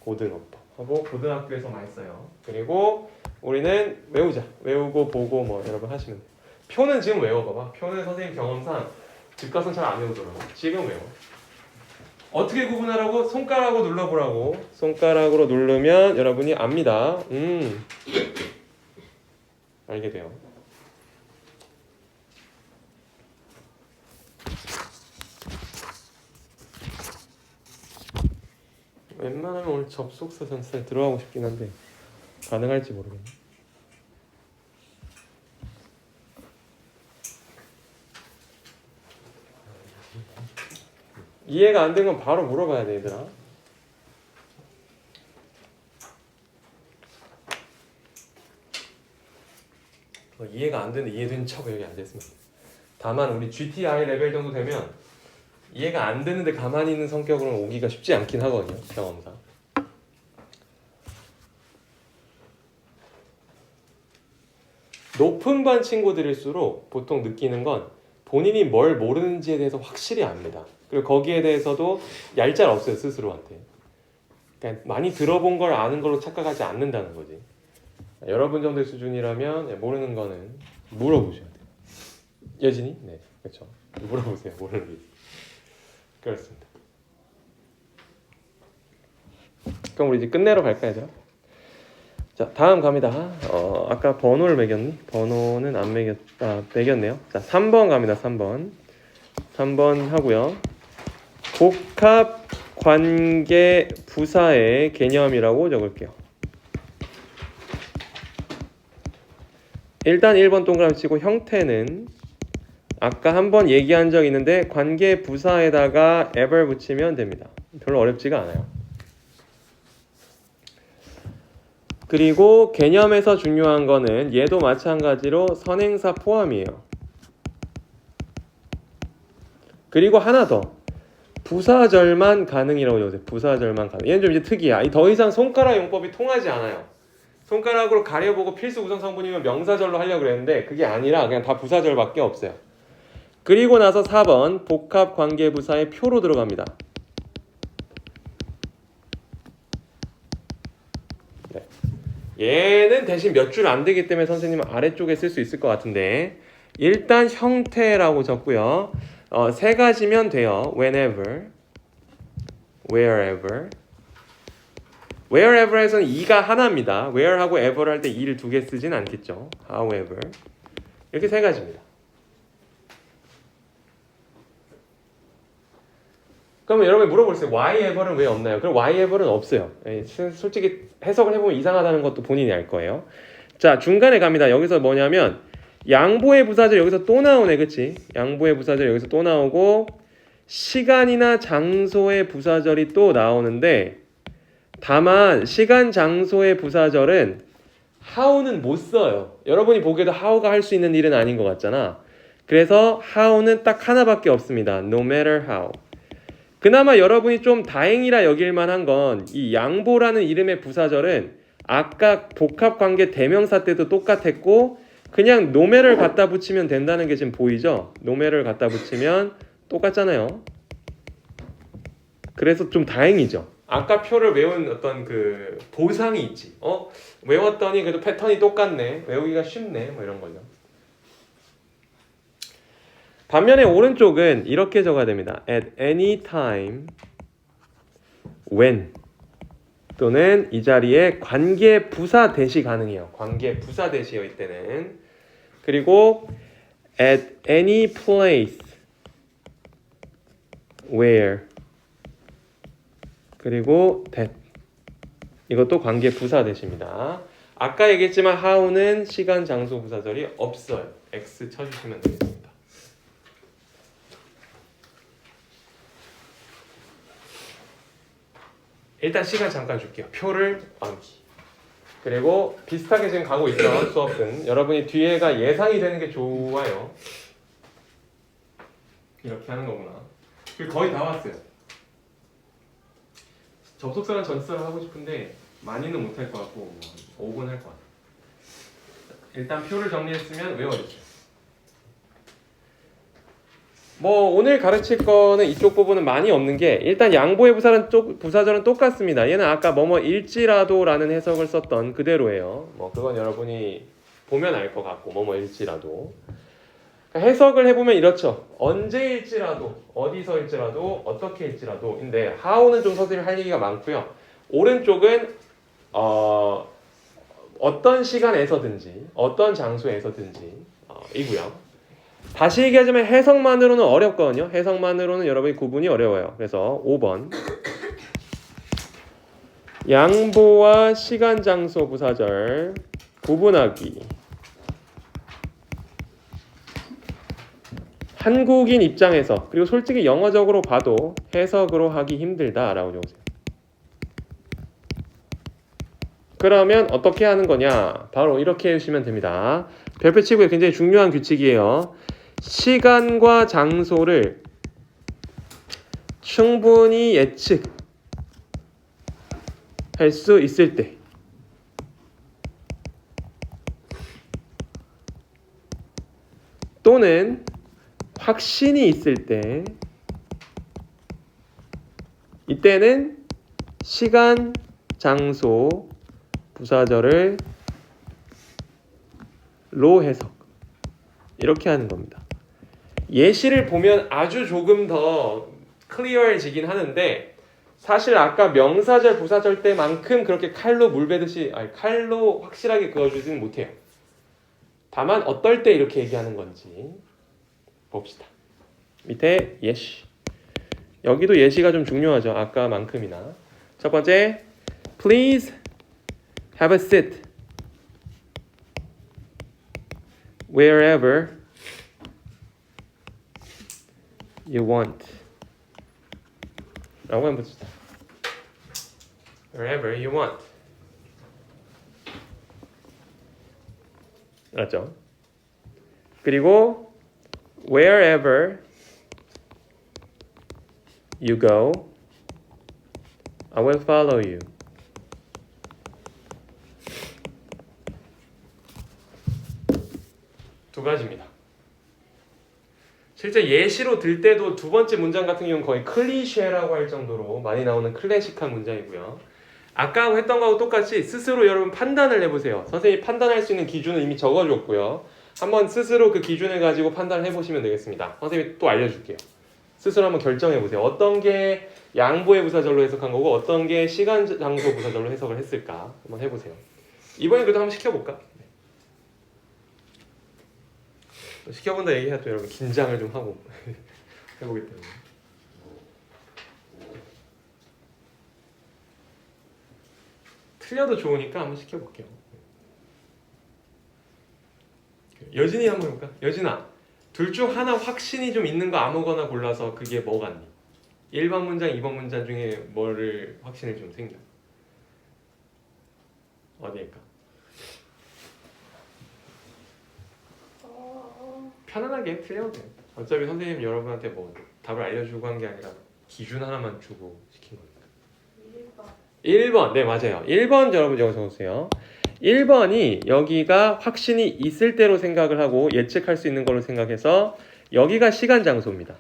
고등어법 하고 고등학교에서 많이 써요. 그리고 우리는 외우자. 외우고 보고 뭐 여러분 하시면 돼요. 표는 지금 외워봐봐. 표는 선생님 경험상 집 가서는 잘 안 외우더라고. 지금 외워. 어떻게 구분하라고? 손가락으로 눌러보라고. 손가락으로 누르면 여러분이 압니다. 알게 돼요. 웬만하면 오늘 접속사 전체에 들어가고 싶긴 한데 가능할지 모르겠네. 이해가 안 된 건 바로 물어봐야 돼 얘들아. 이해가 안 되는데 이해된 척 여기 앉아있으면 다만 우리 GTI 레벨 정도 되면 이해가 안 되는데 가만히 있는 성격으로는 오기가 쉽지 않긴 하거든요. 경험상. 높은 반 친구들일수록 보통 느끼는 건 본인이 뭘 모르는지에 대해서 확실히 압니다. 그리고 거기에 대해서도 얄짤 없어요. 스스로한테. 그러니까 많이 들어본 걸 아는 걸로 착각하지 않는다는 거지. 여러분 정도의 수준이라면 모르는 거는 물어보셔야 돼요. 예진이? 네, 그렇죠. 물어보세요. 모르는 게. 그렇습니다. 그럼 우리 이제 끝내러 갈까요, 얘들아? 자, 다음 갑니다. 아까 번호를 매겼니? 번호는 안 매겼네요. 자, 3번 갑니다. 3번 하고요. 복합 관계 부사의 개념이라고 적을게요. 일단 1번 동그라미 치고 형태는 아까 한번 얘기한 적 있는데 관계 부사에다가 ever 붙이면 됩니다. 별로 어렵지가 않아요. 그리고 개념에서 중요한 거는 얘도 마찬가지로 선행사 포함이에요. 그리고 하나 더. 부사절만 가능이라고 적으세요. 부사절만 가능. 얘는 좀 이제 특이야. 더 이상 손가락 용법이 통하지 않아요. 손가락으로 가려보고 필수 구성 성분이면 명사절로 하려고 그랬는데 그게 아니라 그냥 다 부사절밖에 없어요. 그리고 나서 4번 복합관계부사의 표로 들어갑니다. 네. 얘는 대신 몇 줄 안 되기 때문에 선생님은 아래쪽에 쓸 수 있을 것 같은데 일단 형태라고 적고요. 세 가지면 돼요. whenever, wherever. wherever에서는 e가 하나입니다. where하고 ever를 할 때 e를 두 개 쓰진 않겠죠. however. 이렇게 세 가지입니다. 그러면 여러분 물어보세요. why ever는 왜 없나요? 그럼 why ever는 없어요. 솔직히 해석을 해보면 이상하다는 것도 본인이 알 거예요. 자, 중간에 갑니다. 여기서 뭐냐면 양보의 부사절 여기서 또 나오네. 그치? 양보의 부사절 여기서 또 나오고 시간이나 장소의 부사절이 또 나오는데 다만 시간 장소의 부사절은 how는 못 써요. 여러분이 보기에도 how가 할 수 있는 일은 아닌 것 같잖아. 그래서 how는 딱 하나밖에 없습니다. no matter how. 그나마 여러분이 좀 다행이라 여길 만한 건 이 양보라는 이름의 부사절은 아까 복합관계 대명사 때도 똑같았고 그냥 no matter를 갖다 붙이면 된다는 게 지금 보이죠? no matter를 갖다 붙이면 똑같잖아요. 그래서 좀 다행이죠. 아까 표를 외운 어떤 그 보상이 있지. 외웠더니 그래도 패턴이 똑같네. 외우기가 쉽네. 뭐 이런 거죠. 반면에 오른쪽은 이렇게 적어야 됩니다. at any time when 또는 이 자리에 관계 부사 대시 가능해요. 관계 부사 대시요 이때는. 그리고 at any place where 그리고 that 이것도 관계 부사 대시입니다. 아까 얘기했지만 how는 시간 장소 부사절이 없어요. X 쳐주시면 되겠습니다. 일단 시간 잠깐 줄게요. 표를 암기. 그리고 비슷하게 지금 가고 있죠. 수업은. 여러분이 뒤에가 예상이 되는 게 좋아요. 이렇게 하는 거구나. 그리고 거의 다 왔어요. 접속사랑 전치사를 하고 싶은데 많이는 못할 것 같고 5분 할 것 같아요. 일단 표를 정리했으면 외워주세요. 뭐 오늘 가르칠 거는 이쪽 부분은 많이 없는 게 일단 양보의 부사절은 똑같습니다. 얘는 아까 뭐뭐일지라도 라는 해석을 썼던 그대로예요. 뭐 그건 여러분이 보면 알 것 같고 뭐뭐일지라도 해석을 해보면 이렇죠. 언제일지라도 어디서일지라도 어떻게일지라도인데 how는 좀 선생님이 할 얘기가 많고요. 오른쪽은 어떤 시간에서든지 어떤 장소에서든지 이고요. 다시 얘기하자면 해석만으로는 어렵거든요. 해석만으로는 여러분이 구분이 어려워요. 그래서 5번 양보와 시간 장소 부사절 구분하기. 한국인 입장에서 그리고 솔직히 영어적으로 봐도 해석으로 하기 힘들다라고 적으세요. 그러면 어떻게 하는 거냐? 바로 이렇게 해주시면 됩니다. 별표 치고요. 굉장히 중요한 규칙이에요. 시간과 장소를 충분히 예측할 수 있을 때 또는 확신이 있을 때 이때는 시간, 장소, 부사절을 로 해석 이렇게 하는 겁니다. 예시를 보면 아주 조금 더 클리어해지긴 하는데 사실 아까 명사절, 부사절 때만큼 그렇게 칼로 물베듯이 칼로 확실하게 그어주지는 못해요. 다만 어떨 때 이렇게 얘기하는 건지 봅시다. 밑에 예시. 여기도 예시가 좀 중요하죠. 아까만큼이나. 첫 번째, please have a seat wherever you want. 라고 한번 봅시다. Wherever you want. 알았죠? 그리고 wherever you go, I will follow you. 두 가지입니다. 실제 예시로 들 때도 두 번째 문장 같은 경우는 거의 클리셰라고 할 정도로 많이 나오는 클래식한 문장이고요. 아까 했던 거하고 똑같이 스스로 여러분 판단을 해보세요. 선생님이 판단할 수 있는 기준은 이미 적어줬고요. 한번 스스로 그 기준을 가지고 판단을 해보시면 되겠습니다. 선생님이 또 알려줄게요. 스스로 한번 결정해보세요. 어떤 게 양보의 부사절로 해석한 거고 어떤 게 시간, 장소 부사절로 해석을 했을까 한번 해보세요. 이번에 그래도 한번 시켜볼까? 시켜본다 얘기해야 또 여러분 긴장을 좀 하고 해보기 때문에. 틀려도 좋으니까 한번 시켜볼게요. 여진이 한번 해볼까? 여진아, 둘 중 하나 확신이 좀 있는 거 아무거나 골라서 그게 뭐 같니? 1번 문장, 2번 문장 중에 뭐를 확신이 좀 생겨? 어디일까? 어, 편안하게 틀려도 돼. 어차피 선생님 여러분한테 뭐 답을 알려주고 한 게 아니라 기준 하나만 주고 시킨 거니까. 1번. 1번. 네, 맞아요. 1번 여러분 적어주세요. 1번이 여기가 확신이 있을 대로 생각을 하고 예측할 수 있는 걸로 생각해서 여기가 시간 장소입니다.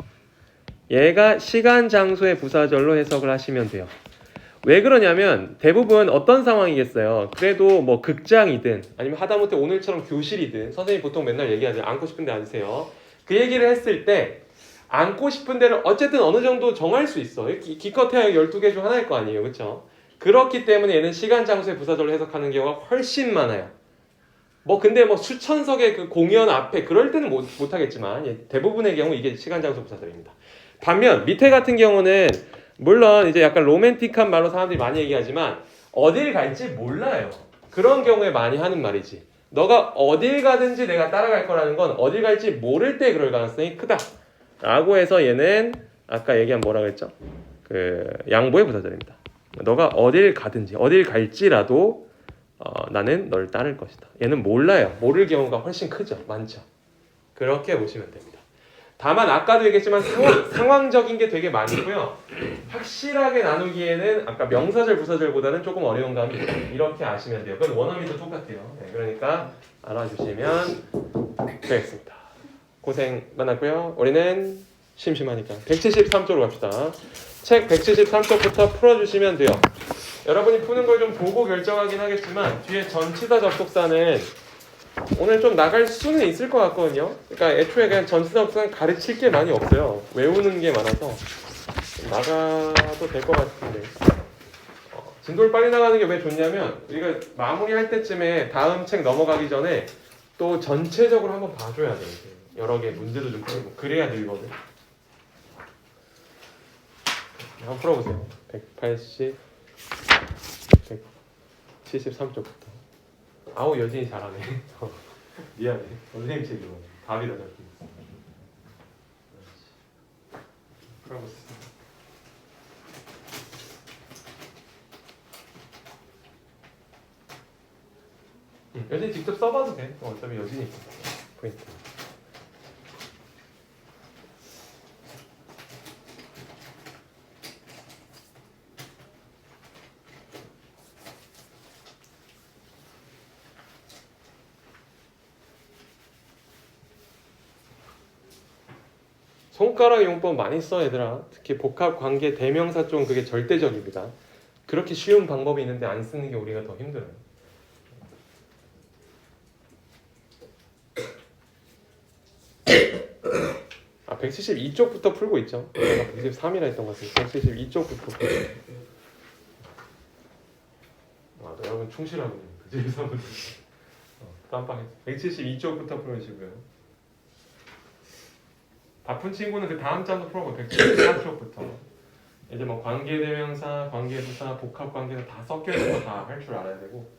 얘가 시간 장소의 부사절로 해석을 하시면 돼요. 왜 그러냐면 대부분 어떤 상황이겠어요. 그래도 뭐 극장이든 아니면 하다못해 오늘처럼 교실이든 선생님이 보통 맨날 얘기하죠. 앉고 싶은 데 앉으세요. 그 얘기를 했을 때 앉고 싶은 데를 어쨌든 어느 정도 정할 수 있어. 기껏해야 12개 중 하나일 거 아니에요. 그렇죠? 그렇기 때문에 얘는 시간 장소의 부사절로 해석하는 경우가 훨씬 많아요. 뭐 근데 뭐 수천석의 그 공연 앞에 그럴 때는 못 하겠지만 대부분의 경우 이게 시간 장소 부사절입니다. 반면 밑에 같은 경우는 물론 이제 약간 로맨틱한 말로 사람들이 많이 얘기하지만 어딜 갈지 몰라요. 그런 경우에 많이 하는 말이지. 너가 어딜 가든지 내가 따라갈 거라는 건 어딜 갈지 모를 때 그럴 가능성이 크다. 라고 해서 얘는 아까 얘기한 뭐라 그랬죠? 그 양보의 부사절입니다. 너가 어딜 가든지 어딜 갈지라도 나는 널 따를 것이다. 얘는 몰라요. 모를 경우가 훨씬 크죠. 많죠. 그렇게 보시면 됩니다. 다만 아까도 얘기했지만 상황적인 게 되게 많고요. 확실하게 나누기에는 아까 명사절 부사절보다는 조금 어려운 감이 있어요. 이렇게 아시면 돼요. 그건 원어민도 똑같아요. 네, 그러니까 알아주시면 되겠습니다. 고생 많았고요. 우리는 심심하니까 173쪽으로 갑시다. 책 173쪽부터 풀어주시면 돼요. 여러분이 푸는 걸 좀 보고 결정하긴 하겠지만 뒤에 전치사 접속사는 오늘 좀 나갈 수는 있을 것 같거든요. 그러니까 애초에 그냥 전치사 접속사는 가르칠 게 많이 없어요. 외우는 게 많아서 나가도 될 것 같은데 진도를 빨리 나가는 게 왜 좋냐면 우리가 마무리할 때쯤에 다음 책 넘어가기 전에 또 전체적으로 한번 봐줘야 돼요. 여러 개 문제도 좀 풀고 그래야 늘거든. 한번 풀어보세요. 173쪽부터. 아우 여진이 잘하네. 미안해. 선생님 책이고 답이다 저기. 풀어보세요. 여진이 직접 써봐도 돼. 어차피 여진이 포인트. 손가락 용법 많이 써 얘들아. 특히 복합 관계 대명사 쪽은 그게 절대적입니다. 그렇게 쉬운 방법이 있는데 안 쓰는 게 우리가 더 힘들어요. 아 172쪽부터 풀고 있죠. 내가 173이라 했던 것 같은데 172쪽부터 풀고 있죠. 아 여러분 충실하군요. 173부터 깜빡했어. 172쪽부터 풀어주시고요. 바쁜 친구는 그 다음 장도 풀어보 174쪽부터 이제 뭐 관계대명사, 관계부사, 복합관계가 다 섞여있는 거 다 할 줄 알아야 되고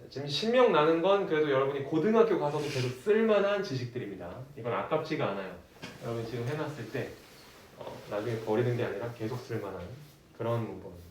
지금 신명 나는 건 그래도 여러분이 고등학교 가서도 계속 쓸만한 지식들입니다. 이건 아깝지가 않아요. 여러분이 지금 해놨을 때 나중에 버리는 게 아니라 계속 쓸만한 그런 문법입니다.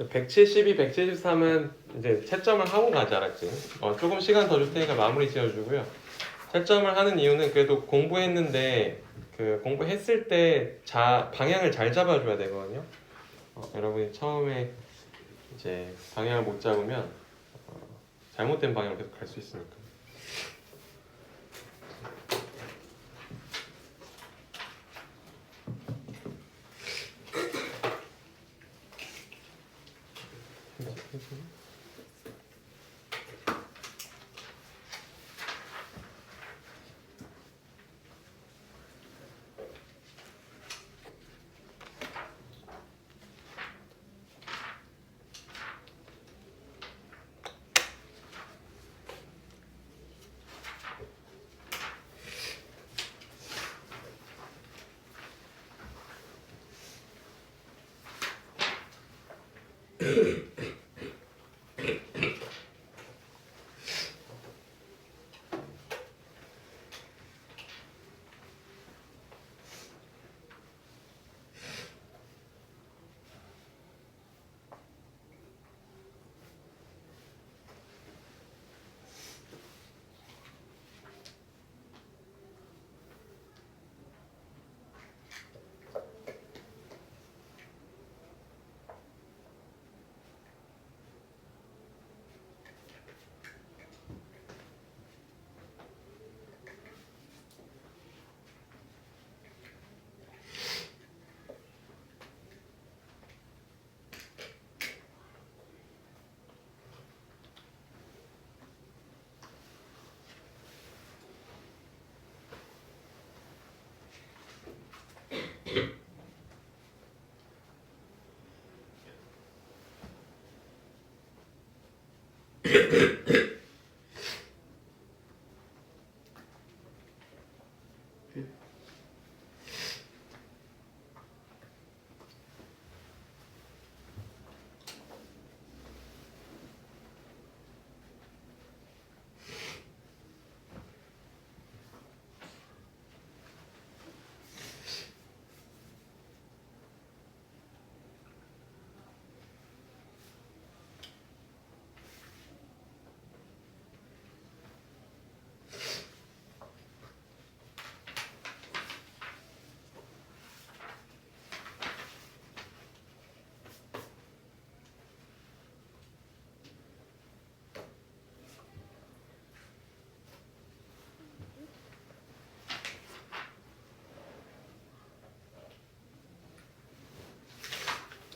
172, 173은 이제 채점을 하고 가자, 알았지? 조금 시간 더 줄 테니까 마무리 지어주고요. 채점을 하는 이유는 그래도 공부했는데 그 공부했을 때 방향을 잘 잡아줘야 되거든요. 여러분이 처음에 이제 방향을 못 잡으면 잘못된 방향으로 계속 갈 수 있으니까.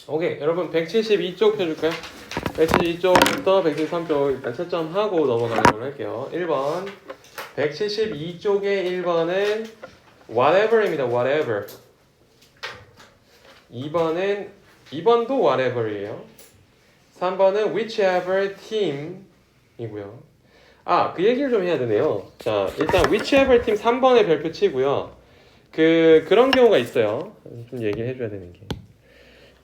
오케이, 여러분 172쪽 펴줄까요? 172쪽부터 173쪽 일단 채점하고 넘어가는 걸로 할게요. 1번 172쪽의 1번은 whatever입니다. whatever. 2번도 whatever이에요. 3번은 whichever team이고요. 그 얘기를 좀 해야 되네요. 자, 일단 whichever team 3번에 별표 치고요. 그런 경우가 있어요. 좀 얘기해 줘야 되는 게.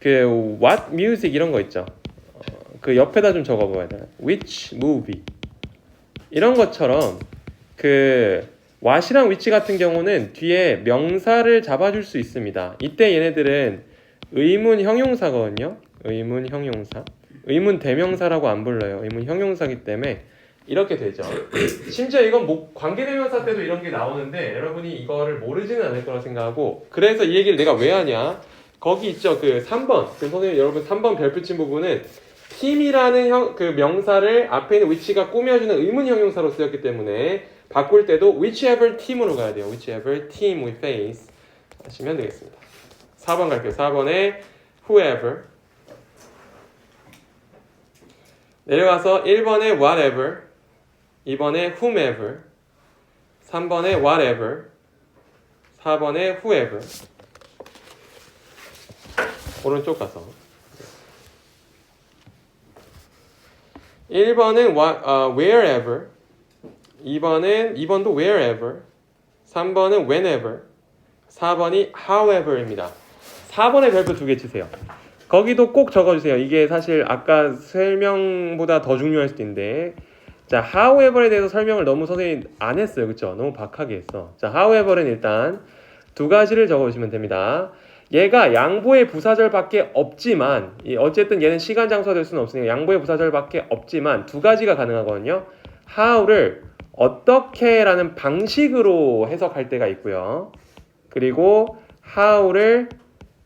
what music 이런 거 있죠. 그 옆에다 좀 적어봐야 돼요. which movie 이런 것처럼 what이랑 which 같은 경우는 뒤에 명사를 잡아줄 수 있습니다. 이때 얘네들은 의문 형용사거든요. 의문 형용사. 의문 대명사라고 안 불러요. 의문 형용사기 때문에 이렇게 되죠. 심지어 이건 관계대명사 때도 이런 게 나오는데 여러분이 이거를 모르지는 않을 거라 생각하고, 그래서 이 얘기를 내가 왜 하냐, 거기 있죠. 3번. 선생님 여러분 3번 별표 친 부분은 팀이라는 명사를 앞에 있는 which가 꾸며주는 의문 형용사로 쓰였기 때문에 바꿀 때도 whichever team으로 가야 돼요. whichever team we face 하시면 되겠습니다. 4번 갈게요. 4번에 whoever. 내려가서 1번에 whatever, 2번에 whomever, 3번에 whatever, 4번에 whoever. 오른쪽 가서 1번은 wherever, 2번도 wherever, 3번은 whenever, 4번이 however입니다. 4번에 별표 2개 치세요. 거기도 꼭 적어주세요. 이게 사실 아까 설명보다 더 중요할 수도 있는데, 자, however에 대해서 설명을 너무 선생님 안 했어요. 그쵸? 너무 박하게 했어. 자, however는 일단 두 가지를 적어주시면 됩니다. 얘가 양보의 부사절밖에 없지만 어쨌든 얘는 시간 장소가 될 수는 없으니까 양보의 부사절밖에 없지만 두 가지가 가능하거든요. how를 어떻게라는 방식으로 해석할 때가 있고요. 그리고 how를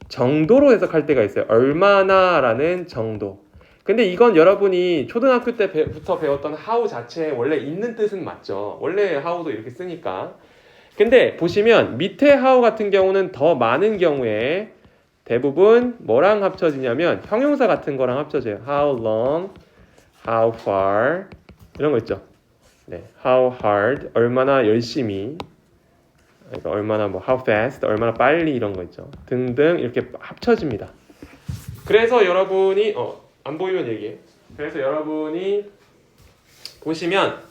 정도로 해석할 때가 있어요. 얼마나라는 정도. 근데 이건 여러분이 초등학교 때부터 배웠던 how 자체에 원래 있는 뜻은 맞죠. 원래 how도 이렇게 쓰니까. 근데 보시면 밑에 how 같은 경우는 더 많은 경우에 대부분 뭐랑 합쳐지냐면 형용사 같은 거랑 합쳐져요. How long, how far 이런 거 있죠. 네, how hard 얼마나 열심히, 그러니까 얼마나 뭐 how fast 얼마나 빨리 이런 거 있죠. 등등 이렇게 합쳐집니다. 그래서 여러분이 안 보이면 얘기해. 그래서 여러분이 보시면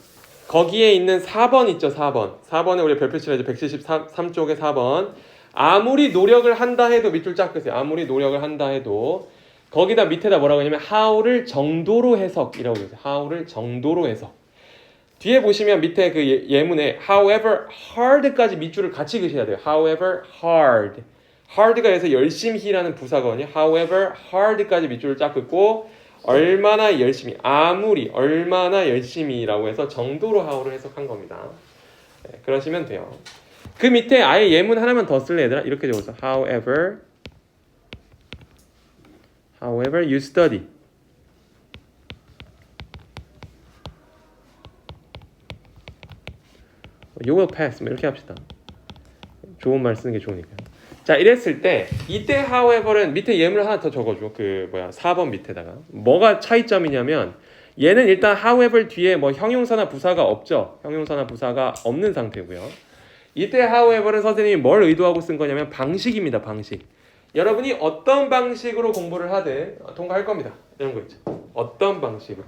거기에 있는 4번 있죠. 4번에 우리 별표 칠해야죠. 173쪽에 4번. 아무리 노력을 한다 해도 밑줄 쫙 끄세요. 아무리 노력을 한다 해도 거기다 밑에다 뭐라고 하냐면 how를 정도로 해석이라고 해요. how를 정도로 해석. 뒤에 보시면 밑에 그 예문에 however hard까지 밑줄을 같이 그셔야 돼요. however hard. hard가 여기서 열심히라는 부사거든요. however hard까지 밑줄을 쫙 긋고 얼마나 열심히, 아무리, 얼마나 열심히라고 해서 정도로 how를 해석한 겁니다. 네, 그러시면 돼요. 그 밑에 아예 예문 하나만 더 쓸래 얘들아? 이렇게 적어서 however you study. You will pass. 이렇게 합시다. 좋은 말 쓰는 게 좋으니까요. 자, 이랬을 때 이때 however는 밑에 예문을 하나 더 적어줘. 4번 밑에다가 뭐가 차이점이냐면 얘는 일단 however 뒤에 뭐 형용사나 부사가 없죠. 형용사나 부사가 없는 상태고요. 이때 however는 선생님이 뭘 의도하고 쓴 거냐면 방식입니다. 방식. 여러분이 어떤 방식으로 공부를 하든 통과할 겁니다. 이런 거 있죠. 어떤 방식으로.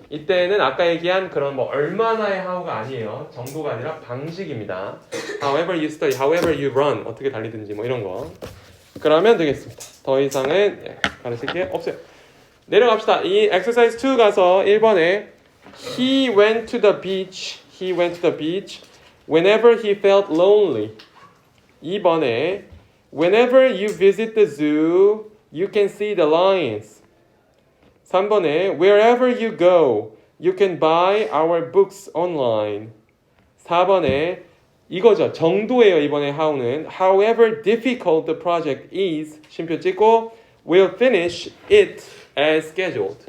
이때는 아까 얘기한 그런 뭐 얼마나의 how가 아니에요. 정도가 아니라 방식입니다. However you study, however you run, 어떻게 달리든지 뭐 이런 거. 그러면 되겠습니다. 더 이상은 가르칠 게 없어요. 내려갑시다. 이 exercise 2 가서 1번에 He went to the beach. He went to the beach whenever he felt lonely. 2번에 Whenever you visit the zoo, you can see the lions. 3번에 Wherever you go, you can buy our books online. 4번에 이거죠. 정도예요. 이번에 how는 However difficult the project is, 쉼표 찍고 We'll finish it as scheduled.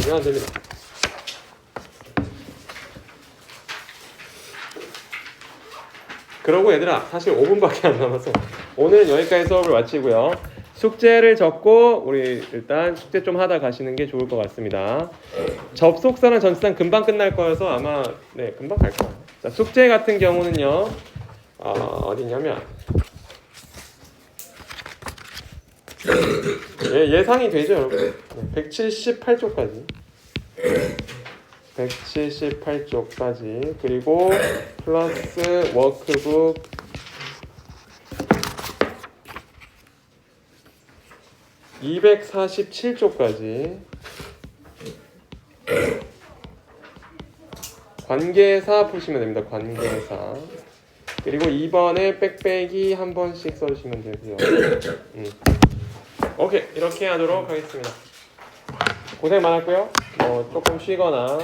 그러면 됩니다. 그러고 얘들아 사실 5분밖에 안 남아서 오늘은 여기까지 수업을 마치고요. 숙제를 적고 우리 일단 숙제 좀 하다 가시는 게 좋을 것 같습니다. 접속사랑 전치사는 금방 끝날 거여서 아마 금방 갈 거예요. 자, 숙제 같은 경우는요. 어디냐면 예상이 되죠, 여러분. 178쪽까지. 178쪽까지 그리고 플러스 워크북 247쪽까지 관계사 푸시면 됩니다. 관계사. 그리고 2번에 빽빽이 한 번씩 써주시면 되고요. 오케이, 이렇게 하도록 하겠습니다. 고생 많았고요. 조금 쉬거나